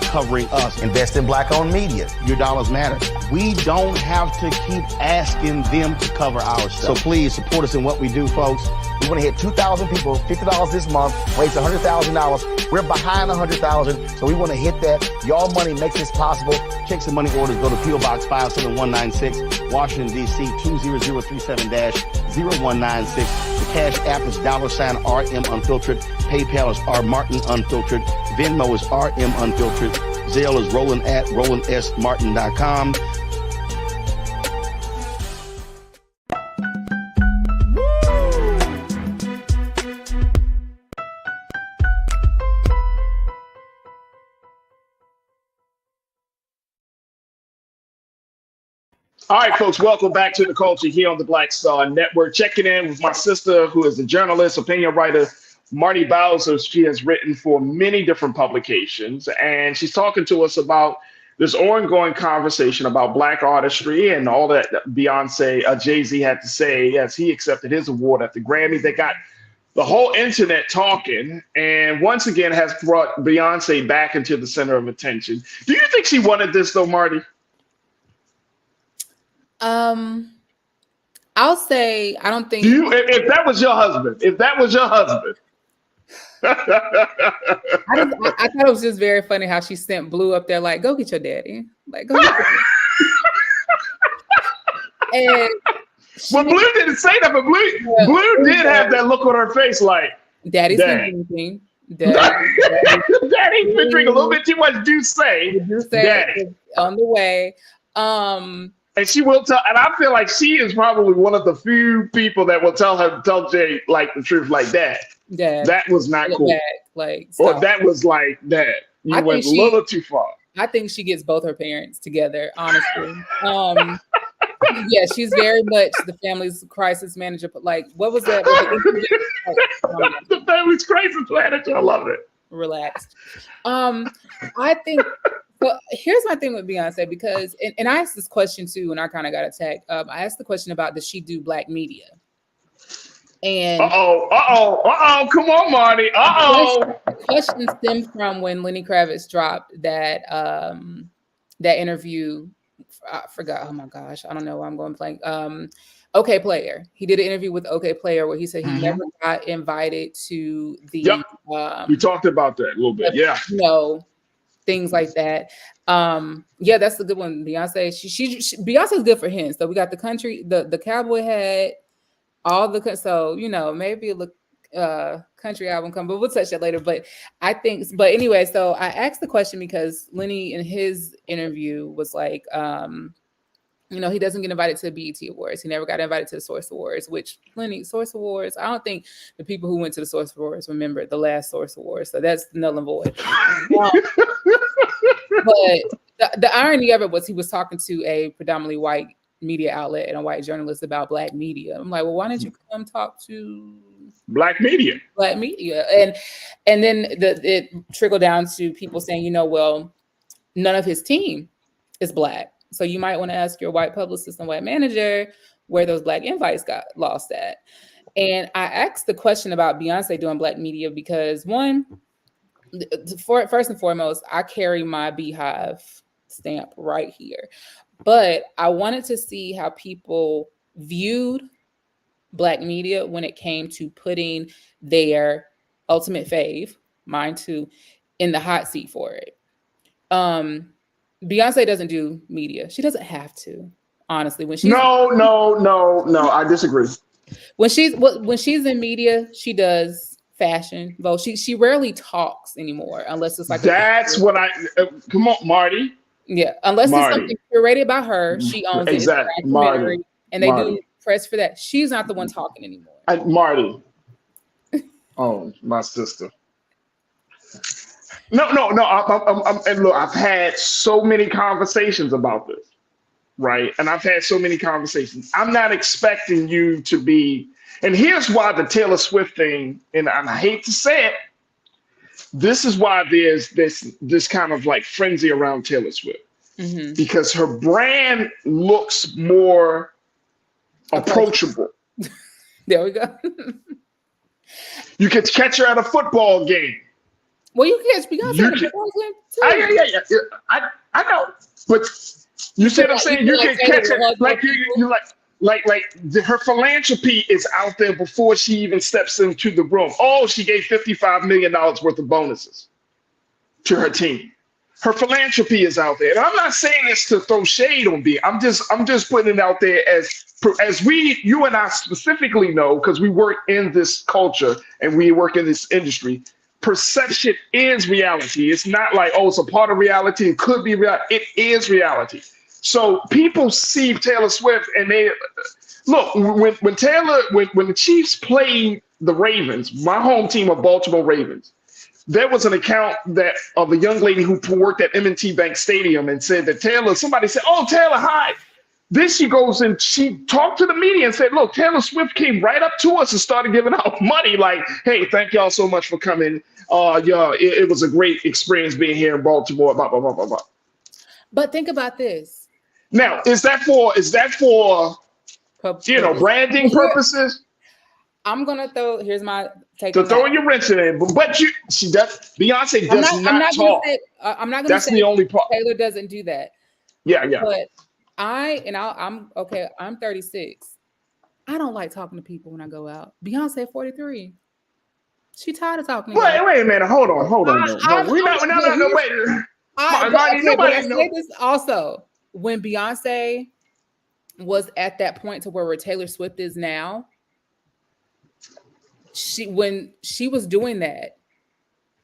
covering us. Invest in Black-owned media. Your dollars matter. We don't have to keep asking them to cover our stuff. So please support us in what we do, folks. We want to hit 2,000 people, $50 this month, raise $100,000. We're behind 100,000, so we want to hit that. Y'all money makes this possible. Check some money orders. Go to P.O. Box 57196, Washington, D.C. 20037-0196. The Cash App is $RM Unfiltered. PayPal is R Martin Unfiltered. Venmo is RM Unfiltered. Zelle is Roland at RolandSMartin.com. All right, folks, welcome back to The Culture here on the Black Star Network. Checking in with my sister, who is a journalist, opinion writer, Marty Bowser. She has written for many different publications, and she's talking to us about this ongoing conversation about Black artistry and all that Beyonce, Jay-Z had to say as he accepted his award at the Grammy. That got the whole internet talking, and once again has brought Beyonce back into the center of attention. Do you think she wanted this, though, Marty? I'll say I don't think if that was your husband, I thought it was just very funny how she sent Blue up there like, go get your daddy. Like, go get your daddy. And well, Blue didn't say that, but Blue did have that look on her face like, Daddy's anything. Daddy's been drinking a little bit too much Daddy on the way. And she will tell, and I feel like she is probably one of the few people that will tell Jay like the truth, like that. That was not cool. Like, or that was like that. You went a little too far. I think she gets both her parents together, honestly. Yeah, she's very much the family's crisis manager. But like, what was that? The family's crisis manager. I love it. Relaxed. I think. But here's my thing with Beyonce, because, and I asked this question too, and I kind of got attacked. I asked the question about, does she do Black media? And come on, Marty. The question stems from when Lenny Kravitz dropped that that interview. I forgot. Oh my gosh, I don't know why I'm going blank. OK Player. He did an interview with OK Player where he said he never got invited to the. Yep. We talked about that a little bit. Yeah. Things like that. Yeah, that's the good one. Beyonce, Beyonce's good for him. So we got the country, the cowboy hat, all the so maybe a country album come, but we'll touch that later. But I think, but anyway, so I asked the question because Lenny in his interview was like, You know, he doesn't get invited to the BET Awards. He never got invited to the Source Awards, which Source Awards, I don't think the people who went to the Source Awards remember the last Source Awards. So that's null and void. But the irony of it was he was talking to a predominantly white media outlet and a white journalist about Black media. I'm like, well, why don't you come talk to Black media? Black media. And then it trickled down to people saying, you know, well, none of his team is Black. So you might want to ask your white publicist and white manager where those Black invites got lost at. And I asked the question about Beyonce doing Black media because one, first and foremost, I carry my Beehive stamp right here. But I wanted to see how people viewed Black media when it came to putting their ultimate fave, mine too, in the hot seat for it. Beyonce doesn't do media. She doesn't have to, honestly. When she's No, I disagree. When she's in media, she does fashion. Though she rarely talks anymore, unless it's like that's what I come on, Marty. Yeah, unless it's something curated by her, she owns exactly. it. Marty. And they do press for that. She's not the one talking anymore. Marty. Oh, my sister. No. And look, I've had so many conversations about this, right? And I've had so many conversations. I'm not expecting you to be. And here's why the Taylor Swift thing, and I hate to say it, this is why there's this kind of like frenzy around Taylor Swift, because her brand looks more approachable. There we go. You could catch her at a football game. Well, you can catch Beyonce at a football game too. Yeah. I know, but you see what I'm saying? You can catch it like her philanthropy is out there before she even steps into the room. Oh, she gave $55 million worth of bonuses to her team. Her philanthropy is out there. And I'm not saying this to throw shade on B. I'm just putting it out there as you and I specifically know, because we work in this culture and we work in this industry. Perception is reality. It's not like, oh, it's a part of reality. It could be reality. It is reality. So people see Taylor Swift and they look when the Chiefs played the Ravens, my home team of Baltimore Ravens. There was an account of a young lady who worked at M&T Bank Stadium and said that somebody said, "Oh, Taylor, hi." Then she goes and she talked to the media and said, "Look, Taylor Swift came right up to us and started giving out money like, hey, thank y'all so much for coming. It was a great experience being here in Baltimore, blah, blah, blah, blah, blah." But think about this. Now, is that for branding purposes? I'm gonna here's my take. So throwing your wrench in it, but Beyonce does not talk. I'm not gonna That's say the only part. Taylor doesn't do that. Yeah. But I'm okay. I'm 36. I don't like talking to people when I go out. Beyonce 43. She tired of talking. Wait a minute. Hold on. No, wait. I say this also. When Beyonce was at that point to where Taylor Swift is now, when she was doing that,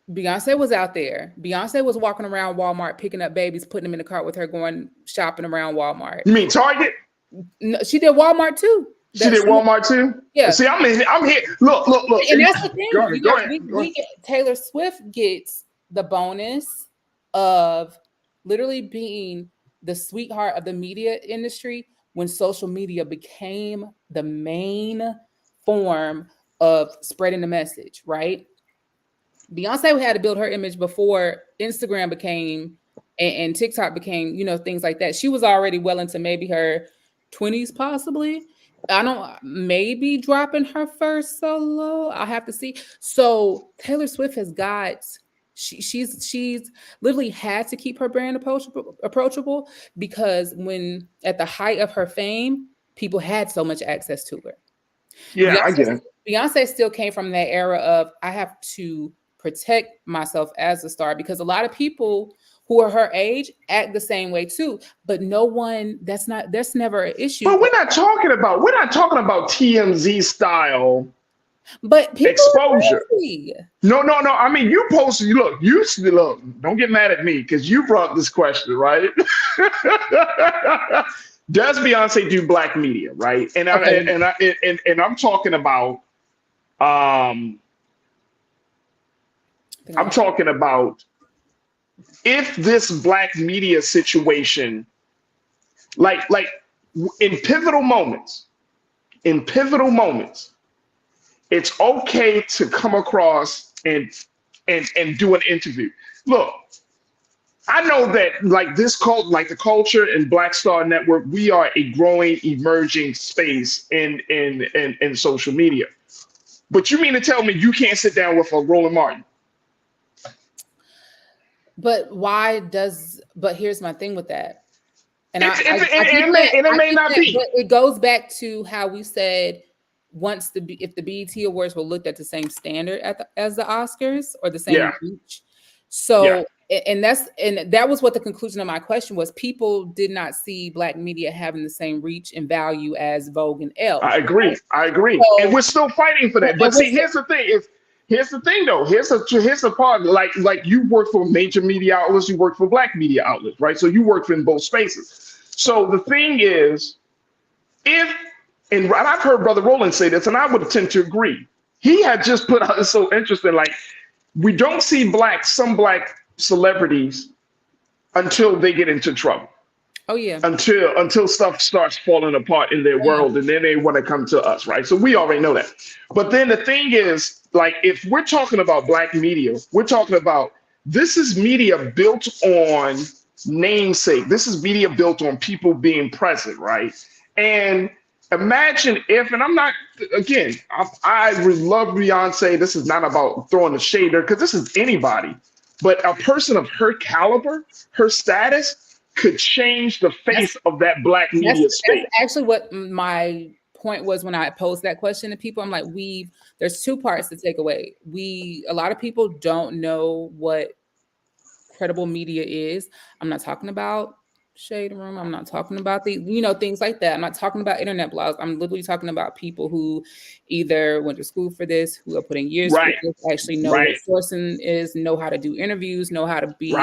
Beyonce was out there. Beyonce was walking around Walmart, picking up babies, putting them in the cart with her, going shopping around Walmart. You mean Target? No, she did Walmart too. She did Walmart too? Yeah. See, I'm here. Look. And that's the thing. Go ahead. Taylor Swift gets the bonus of literally being the sweetheart of the media industry when social media became the main form of spreading the message, right? Beyonce had to build her image before Instagram became and TikTok became, things like that. She was already well into maybe her 20s, possibly. Maybe dropping her first solo. I'll have to see. So Taylor Swift has got, she's literally had to keep her brand approachable because when at the height of her fame, people had so much access to her. Yeah, I get it. Beyonce still came from that era of I have to protect myself as a star because a lot of people who are her age act the same way too, but that's never an issue. But we're not talking about TMZ style. But people exposure. No. I mean, you posted. Look. Don't get mad at me because you brought this question, right? Does Beyonce do black media, right? And I'm talking about if this black media situation, like in pivotal moments, it's okay to come across and do an interview. Look, I know that like this cult, like the culture and Black Star Network, we are a growing, emerging space in social media. But you mean to tell me you can't sit down with a Roland Martin? But here's my thing with that. And it may not be. But it goes back to how we said if the BET Awards were looked at the same standard as the Oscars or the same reach. So and that was what the conclusion of my question was. People did not see black media having the same reach and value as Vogue and Elle. I agree. So, and we're still fighting for that. But see, here's the thing though. Here's the part. Like you work for major media outlets, you work for black media outlets, right? So you work in both spaces. So the thing is, and I've heard Brother Roland say this, and I would tend to agree. He had just put out, it's so interesting, like we don't see some black celebrities until they get into trouble. Oh yeah. Until stuff starts falling apart in their world, and then they want to come to us, right? So we already know that. But then the thing is, like, if we're talking about black media, we're talking about this is media built on namesake. This is media built on people being present, right? And imagine if, and I'm not, again, I would love Beyonce. This is not about throwing a shade there, because this is anybody. But a person of her caliber, her status, could change the face of that black media space. That's actually what my point was when I posed that question to people. I'm like, there's two parts to take away. A lot of people don't know what credible media is. I'm not talking about Shade Room. I'm not talking about things like that. I'm not talking about internet blogs. I'm literally talking about people who either went to school for this, who are putting years for this, actually know what sourcing is, know how to do interviews, know how to be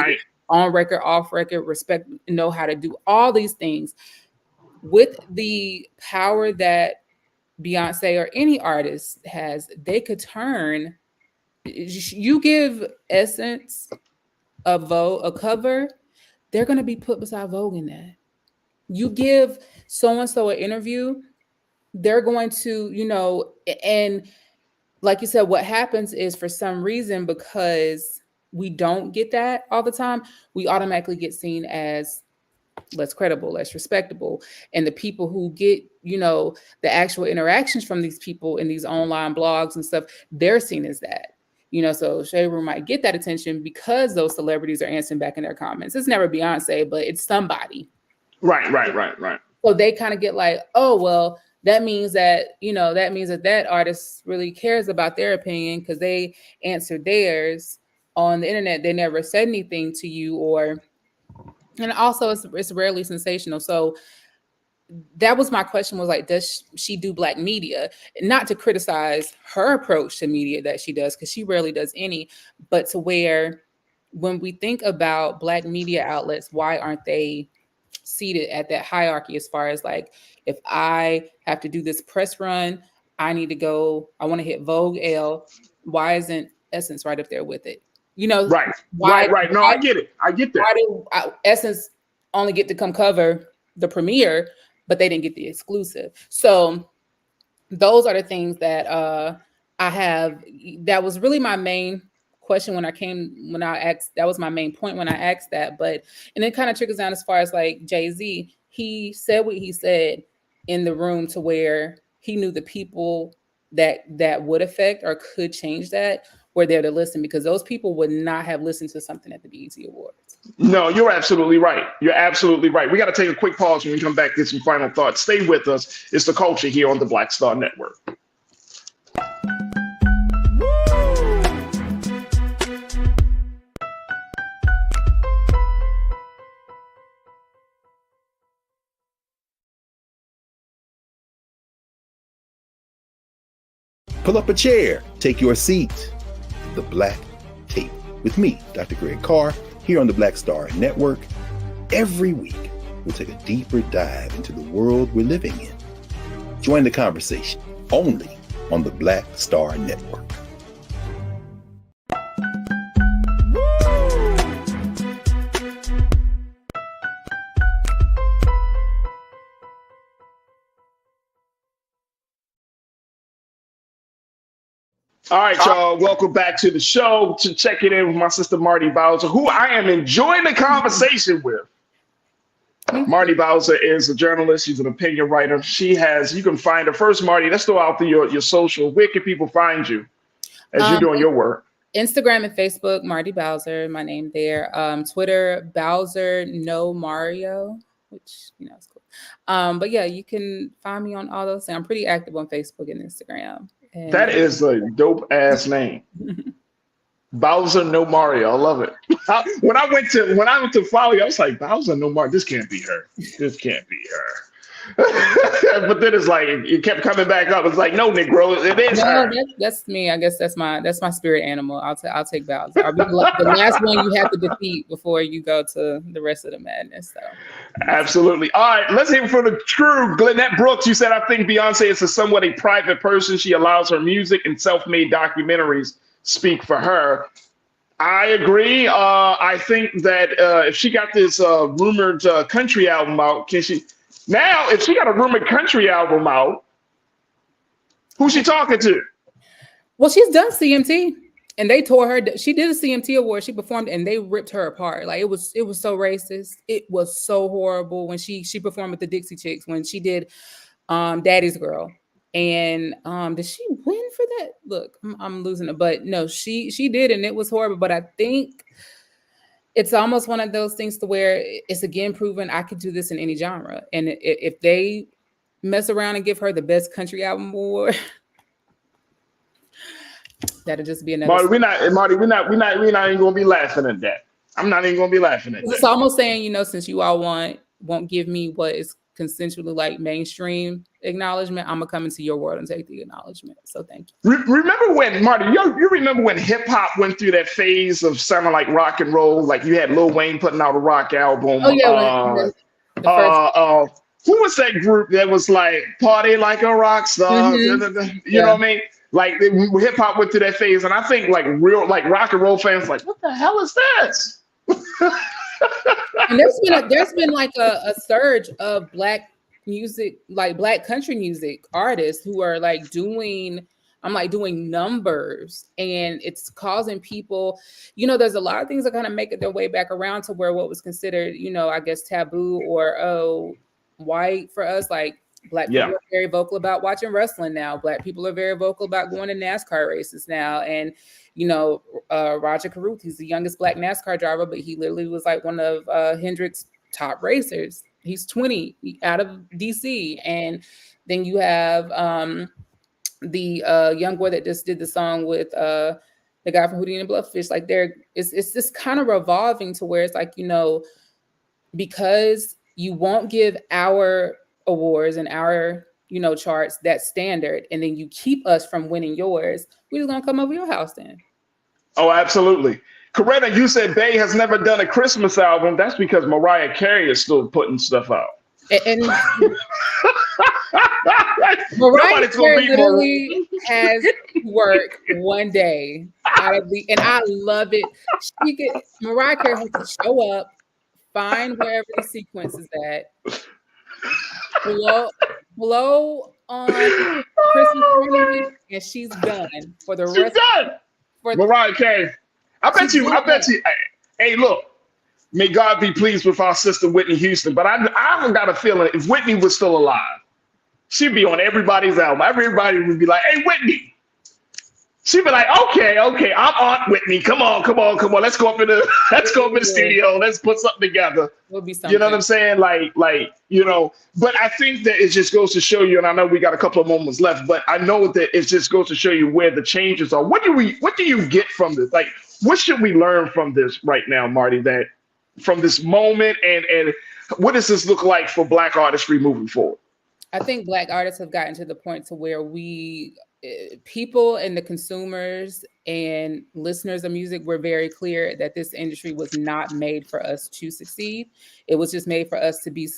on record, off record, respect, know how to do all these things. With the power that Beyonce or any artist has, they could turn. You give Essence a cover, they're going to be put beside Vogue in that. You give so-and-so an interview, they're going to, and like you said, what happens is for some reason, because we don't get that all the time, we automatically get seen as less credible, less respectable. And the people who get, the actual interactions from these people in these online blogs and stuff, they're seen as that. So Shade Room might get that attention because those celebrities are answering back in their comments. It's never Beyonce, but it's somebody. Right. So they kind of get like, oh, well, that means that, that artist really cares about their opinion because they answered theirs on the internet. They never said anything to you, and also it's rarely sensational. So that was my question, was like, does she do black media? Not to criticize her approach to media that she does, because she rarely does any, but to where when we think about black media outlets, why aren't they seated at that hierarchy as far as like, if I have to do this press run, I want to hit Vogue, Elle, why isn't Essence right up there with it? Right. No, I get it. I get that. Why do Essence only get to come cover the premiere, but they didn't get the exclusive? So those are the things that I have. That was really my main question when I asked. That was my main point when I asked that. But and it kind of trickles down as far as like Jay-Z. He said what he said in the room to where he knew the people that would affect or could change that were there to listen, because those people would not have listened to something at the BET Awards. No, you're absolutely right. You're absolutely right. We got to take a quick pause. When we come back, get some final thoughts. Stay with us. It's The Culture here on the Black Star Network. Pull up a chair. Take your seat. The Black Tape with me, Dr. Greg Carr, here on the Black Star Network. Every week, we'll take a deeper dive into the world we're living in. Join the conversation only on the Black Star Network. All right, y'all. Welcome back to the show. To check it in with my sister Marty Bowser, who I am enjoying the conversation with. Marty Bowser is a journalist. She's an opinion writer. You can find her first, Marty. Let's throw out your social. Where can people find you as you're doing your work? Instagram and Facebook, Marty Bowser, my name there. Twitter, Bowser No Mario, which is cool. But yeah, you can find me on all those things. I'm pretty active on Facebook and Instagram. And that is a dope ass name. Bowser No Mario. I love it. When I went to follow you, I was like, Bowser No Mario. This can't be her. This can't be her. But then it's like it kept coming back up. It's like, no, Negro, it is her. That's me. I guess that's my spirit animal. I'll take Bowser. I'll be the last one you have to defeat before you go to the rest of the madness. So. Absolutely. All right, let's hear from the crew. Glenette Brooks, you said, I think Beyonce is somewhat a private person. She allows her music and self-made documentaries speak for her. I agree. I think that if she got this rumored country album out, if she got a rumored country album out, who's she talking to? Well, she's done CMT. And they tore her. She did a CMT award. She performed, and they ripped her apart. Like it was so racist. It was so horrible when she performed with the Dixie Chicks when she did Daddy's Girl. And did she win for that? Look, I'm losing it, but no, she did, and it was horrible. But I think it's almost one of those things to where it's again proven I could do this in any genre. And if they mess around and give her the best country album award. That'll just be another. We're not even gonna be laughing at that. I'm not even gonna be laughing at that. It's almost saying, since you all won't give me what is consensually like mainstream acknowledgement, I'm gonna come into your world and take the acknowledgement. So thank you. Remember when, Marty, you remember when hip hop went through that phase of sounding like rock and roll? Like you had Lil Wayne putting out a rock album. Oh yeah. Who was that group that was like party like a rock star? Mm-hmm. You know what I mean? Like hip hop went through that phase, and I think like rock and roll fans like, what the hell is this? And there's been like a surge of Black music, like Black country music artists who are like doing numbers, and it's causing people, there's a lot of things that kind of make it their way back around to where what was considered, I guess taboo or white for us, like. Black people are very vocal about watching wrestling now. Black people are very vocal about going to NASCAR races now. And, Roger Caruth, he's the youngest Black NASCAR driver, but he literally was like one of Hendrick's top racers. He's 20 out of DC. And then you have the young boy that just did the song with the guy from Hootie and the Blowfish. Like it's just kind of revolving to where it's like, because you won't give our awards and our charts that standard, and then you keep us from winning yours, we're just gonna come over your house then. Oh, absolutely. Coretta, you said Bey has never done a Christmas album. That's because Mariah Carey is still putting stuff out. And Mariah Carey literally has work one day out of and I love it. Mariah Carey has to show up, find wherever the sequence is at, blow on Christmas morning, and she's done for the rest. Mariah Carey. I bet you. Hey, look. May God be pleased with our sister Whitney Houston. But I've got a feeling if Whitney was still alive, she'd be on everybody's album. Everybody would be like, "Hey, Whitney." She'd be like, "Okay, I'm Aunt Whitney. Come on. Let's go up in the studio. Let's put something together." Will be something. You know what I'm saying? Like. But I think that it just goes to show you, and I know we got a couple of moments left, but I know that it just goes to show you where the changes are. What do you get from this? Like, what should we learn from this right now, Marty? That from this moment, and what does this look like for Black artistry moving forward? I think Black artists have gotten to the point to where people and the consumers and listeners of music were very clear that this industry was not made for us to succeed. It was just made for us to be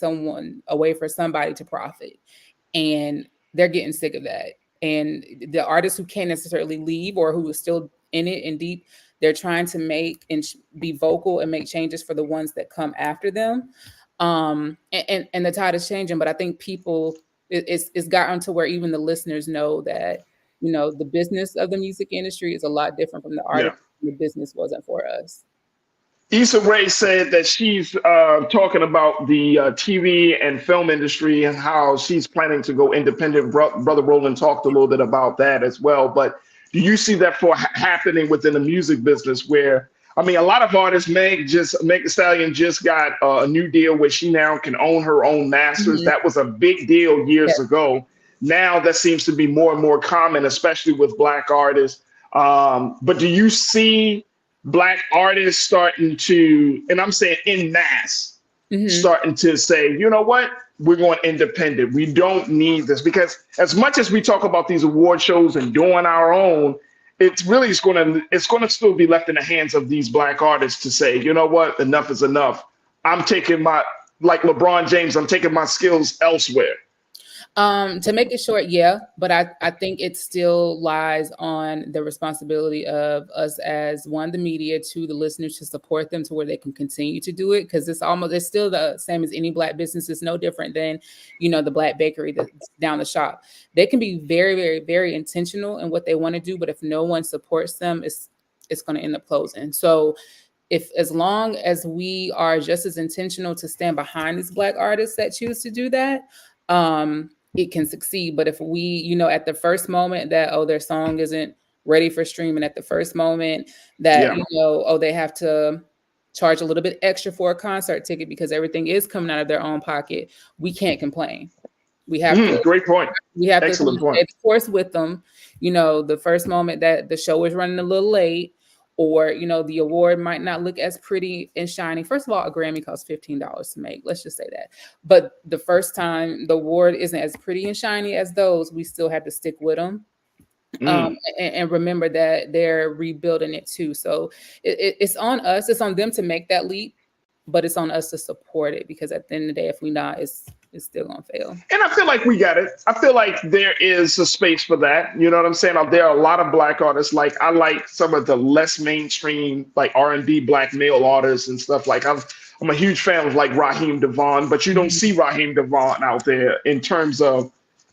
a way for somebody to profit. And they're getting sick of that. And the artists who can't necessarily leave or who are still in it and deep, they're trying to make and be vocal and make changes for the ones that come after them. And the tide is changing, but I think people, it's gotten to where even the listeners know that, the business of the music industry is a lot different from the artist. The business wasn't for us. Issa Rae said that she's talking about the TV and film industry and how she's planning to go independent. Brother Roland talked a little bit about that as well. But do you see that happening within the music business where, I mean, a lot of artists, Meg Thee Stallion just got a new deal where she now can own her own masters. Mm-hmm. That was a big deal years ago. Now that seems to be more and more common, especially with Black artists. But do you see Black artists starting to, and I'm saying en masse, starting to say, you know what, we're going independent. We don't need this, because as much as we talk about these award shows and doing our own, it's going to still be left in the hands of these Black artists to say, you know what, enough is enough. I'm taking like LeBron James, I'm taking my skills elsewhere. To make it short, yeah, but I think it still lies on the responsibility of us as the media, to the listeners, to support them to where they can continue to do it. Because it's still the same as any Black business. It's no different than, the Black bakery that's down the shop. They can be very, very, very intentional in what they want to do, but if no one supports them, it's going to end up closing. So as long as we are just as intentional to stand behind these Black artists that choose to do that, it can succeed. But if we, at the first moment that, their song isn't ready for streaming, at the first moment that, they have to charge a little bit extra for a concert ticket because everything is coming out of their own pocket, we can't complain. We have to. Great point. We have Excellent to point. Of course, with them, the first moment that the show is running a little late, or, the award might not look as pretty and shiny. First of all, a Grammy costs $15 to make. Let's just say that. But the first time the award isn't as pretty and shiny as those, we still have to stick with them. And remember that they're rebuilding it too. So it's on us. It's on them to make that leap, but it's on us to support it, because at the end of the day, if we not, it's still gonna fail. And I feel like we got it. I feel like there is a space for that. You know what I'm saying? There are a lot of Black artists. Like, I like some of the less mainstream, like R&B Black male artists and stuff. Like, I'm a huge fan of like Raheem DeVaughn, but you don't see Raheem DeVaughn out there in terms of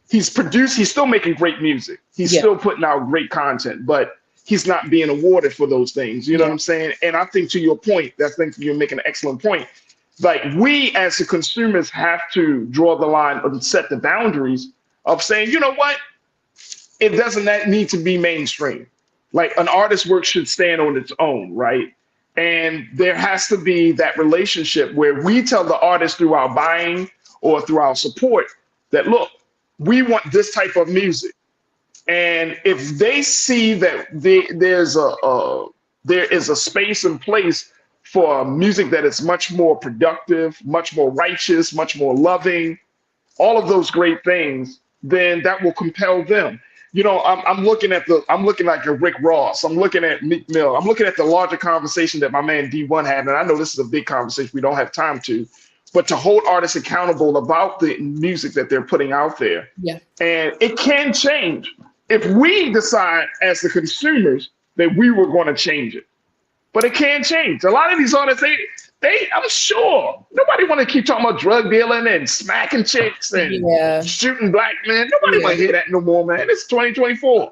he's still making great music. He's still putting out great content, but he's not being awarded for those things. You know what I'm saying? And I think, to your point, I think you're making an excellent point. Like, we as the consumers have to draw the line and set the boundaries of saying, you know what, it doesn't need to be mainstream. Like, an artist's work should stand on its own, right? And there has to be that relationship where we tell the artist through our buying or through our support that, look, we want this type of music. And if they see that there is a space and place for music that is much more productive, much more righteous, much more loving, all of those great things, then that will compel them. I'm looking like a Rick Ross. I'm looking at Meek Mill. I'm looking at the larger conversation that my man D1 had. And I know this is a big conversation we don't have time to, but to hold artists accountable about the music that they're putting out there. Yeah. And it can change if we decide as the consumers that we were going to change it. But it can change. A lot of these artists, I'm sure nobody want to keep talking about drug dealing and smacking chicks and shooting Black men. Nobody want to hear that no more, man. It's 2024.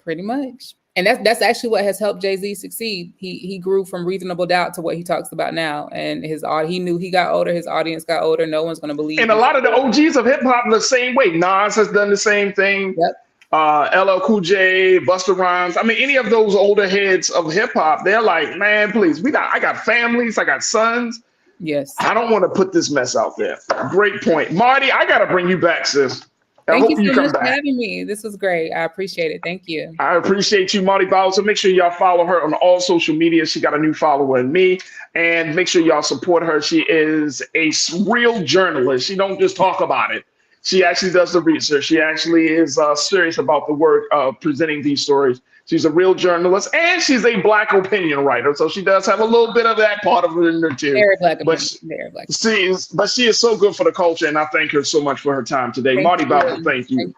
Pretty much. And that's actually what has helped Jay-Z succeed. He grew from Reasonable Doubt to what he talks about now. And he knew he got older, his audience got older. No one's going to believe. And a lot of the OGs of hip hop are the same way. Nas has done the same thing. Yep. LL Cool J, Busta Rhymes. I mean, any of those older heads of hip hop, they're like, man, please, I got families, I got sons. Yes. I don't want to put this mess out there. Great point. Marty, I got to bring you back, sis. Thank you so much for having me. This was great. I appreciate it. Thank you. I appreciate you, Marty Bowles. So make sure y'all follow her on all social media. She got a new follower in me. And make sure y'all support her. She is a real journalist. She don't just talk about it. She actually does the research. She actually is serious about the work of presenting these stories. She's a real journalist, and she's a Black opinion writer. So she does have a little bit of that part of her in her too. Very Black opinion. Very Black. She is so good for the culture, and I thank her so much for her time today. Marty Bauer, thank you.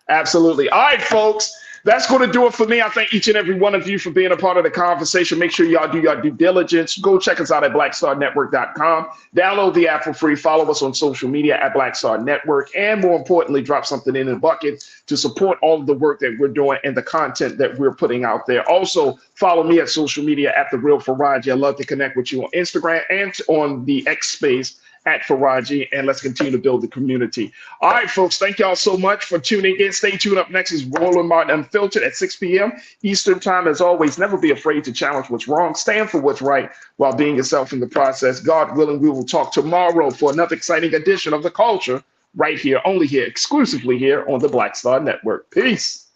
Absolutely. All right, folks. That's going to do it for me. I thank each and every one of you for being a part of the conversation. Make sure y'all do your due diligence. Go check us out at blackstarnetwork.com. Download the app for free. Follow us on social media at Black Star Network. And more importantly, drop something in the bucket to support all of the work that we're doing and the content that we're putting out there. Also, follow me at social media at The Real Farajii. I'd love to connect with you on Instagram and on the X space at Farajii, and let's continue to build the community. All right, folks, thank y'all so much for tuning in. Stay tuned. Up next is Roland Martin Unfiltered at 6 p.m. Eastern Time. As always, never be afraid to challenge what's wrong. Stand for what's right while being yourself in the process. God willing, we will talk tomorrow for another exciting edition of The Culture right here, only here, exclusively here on the Black Star Network. Peace.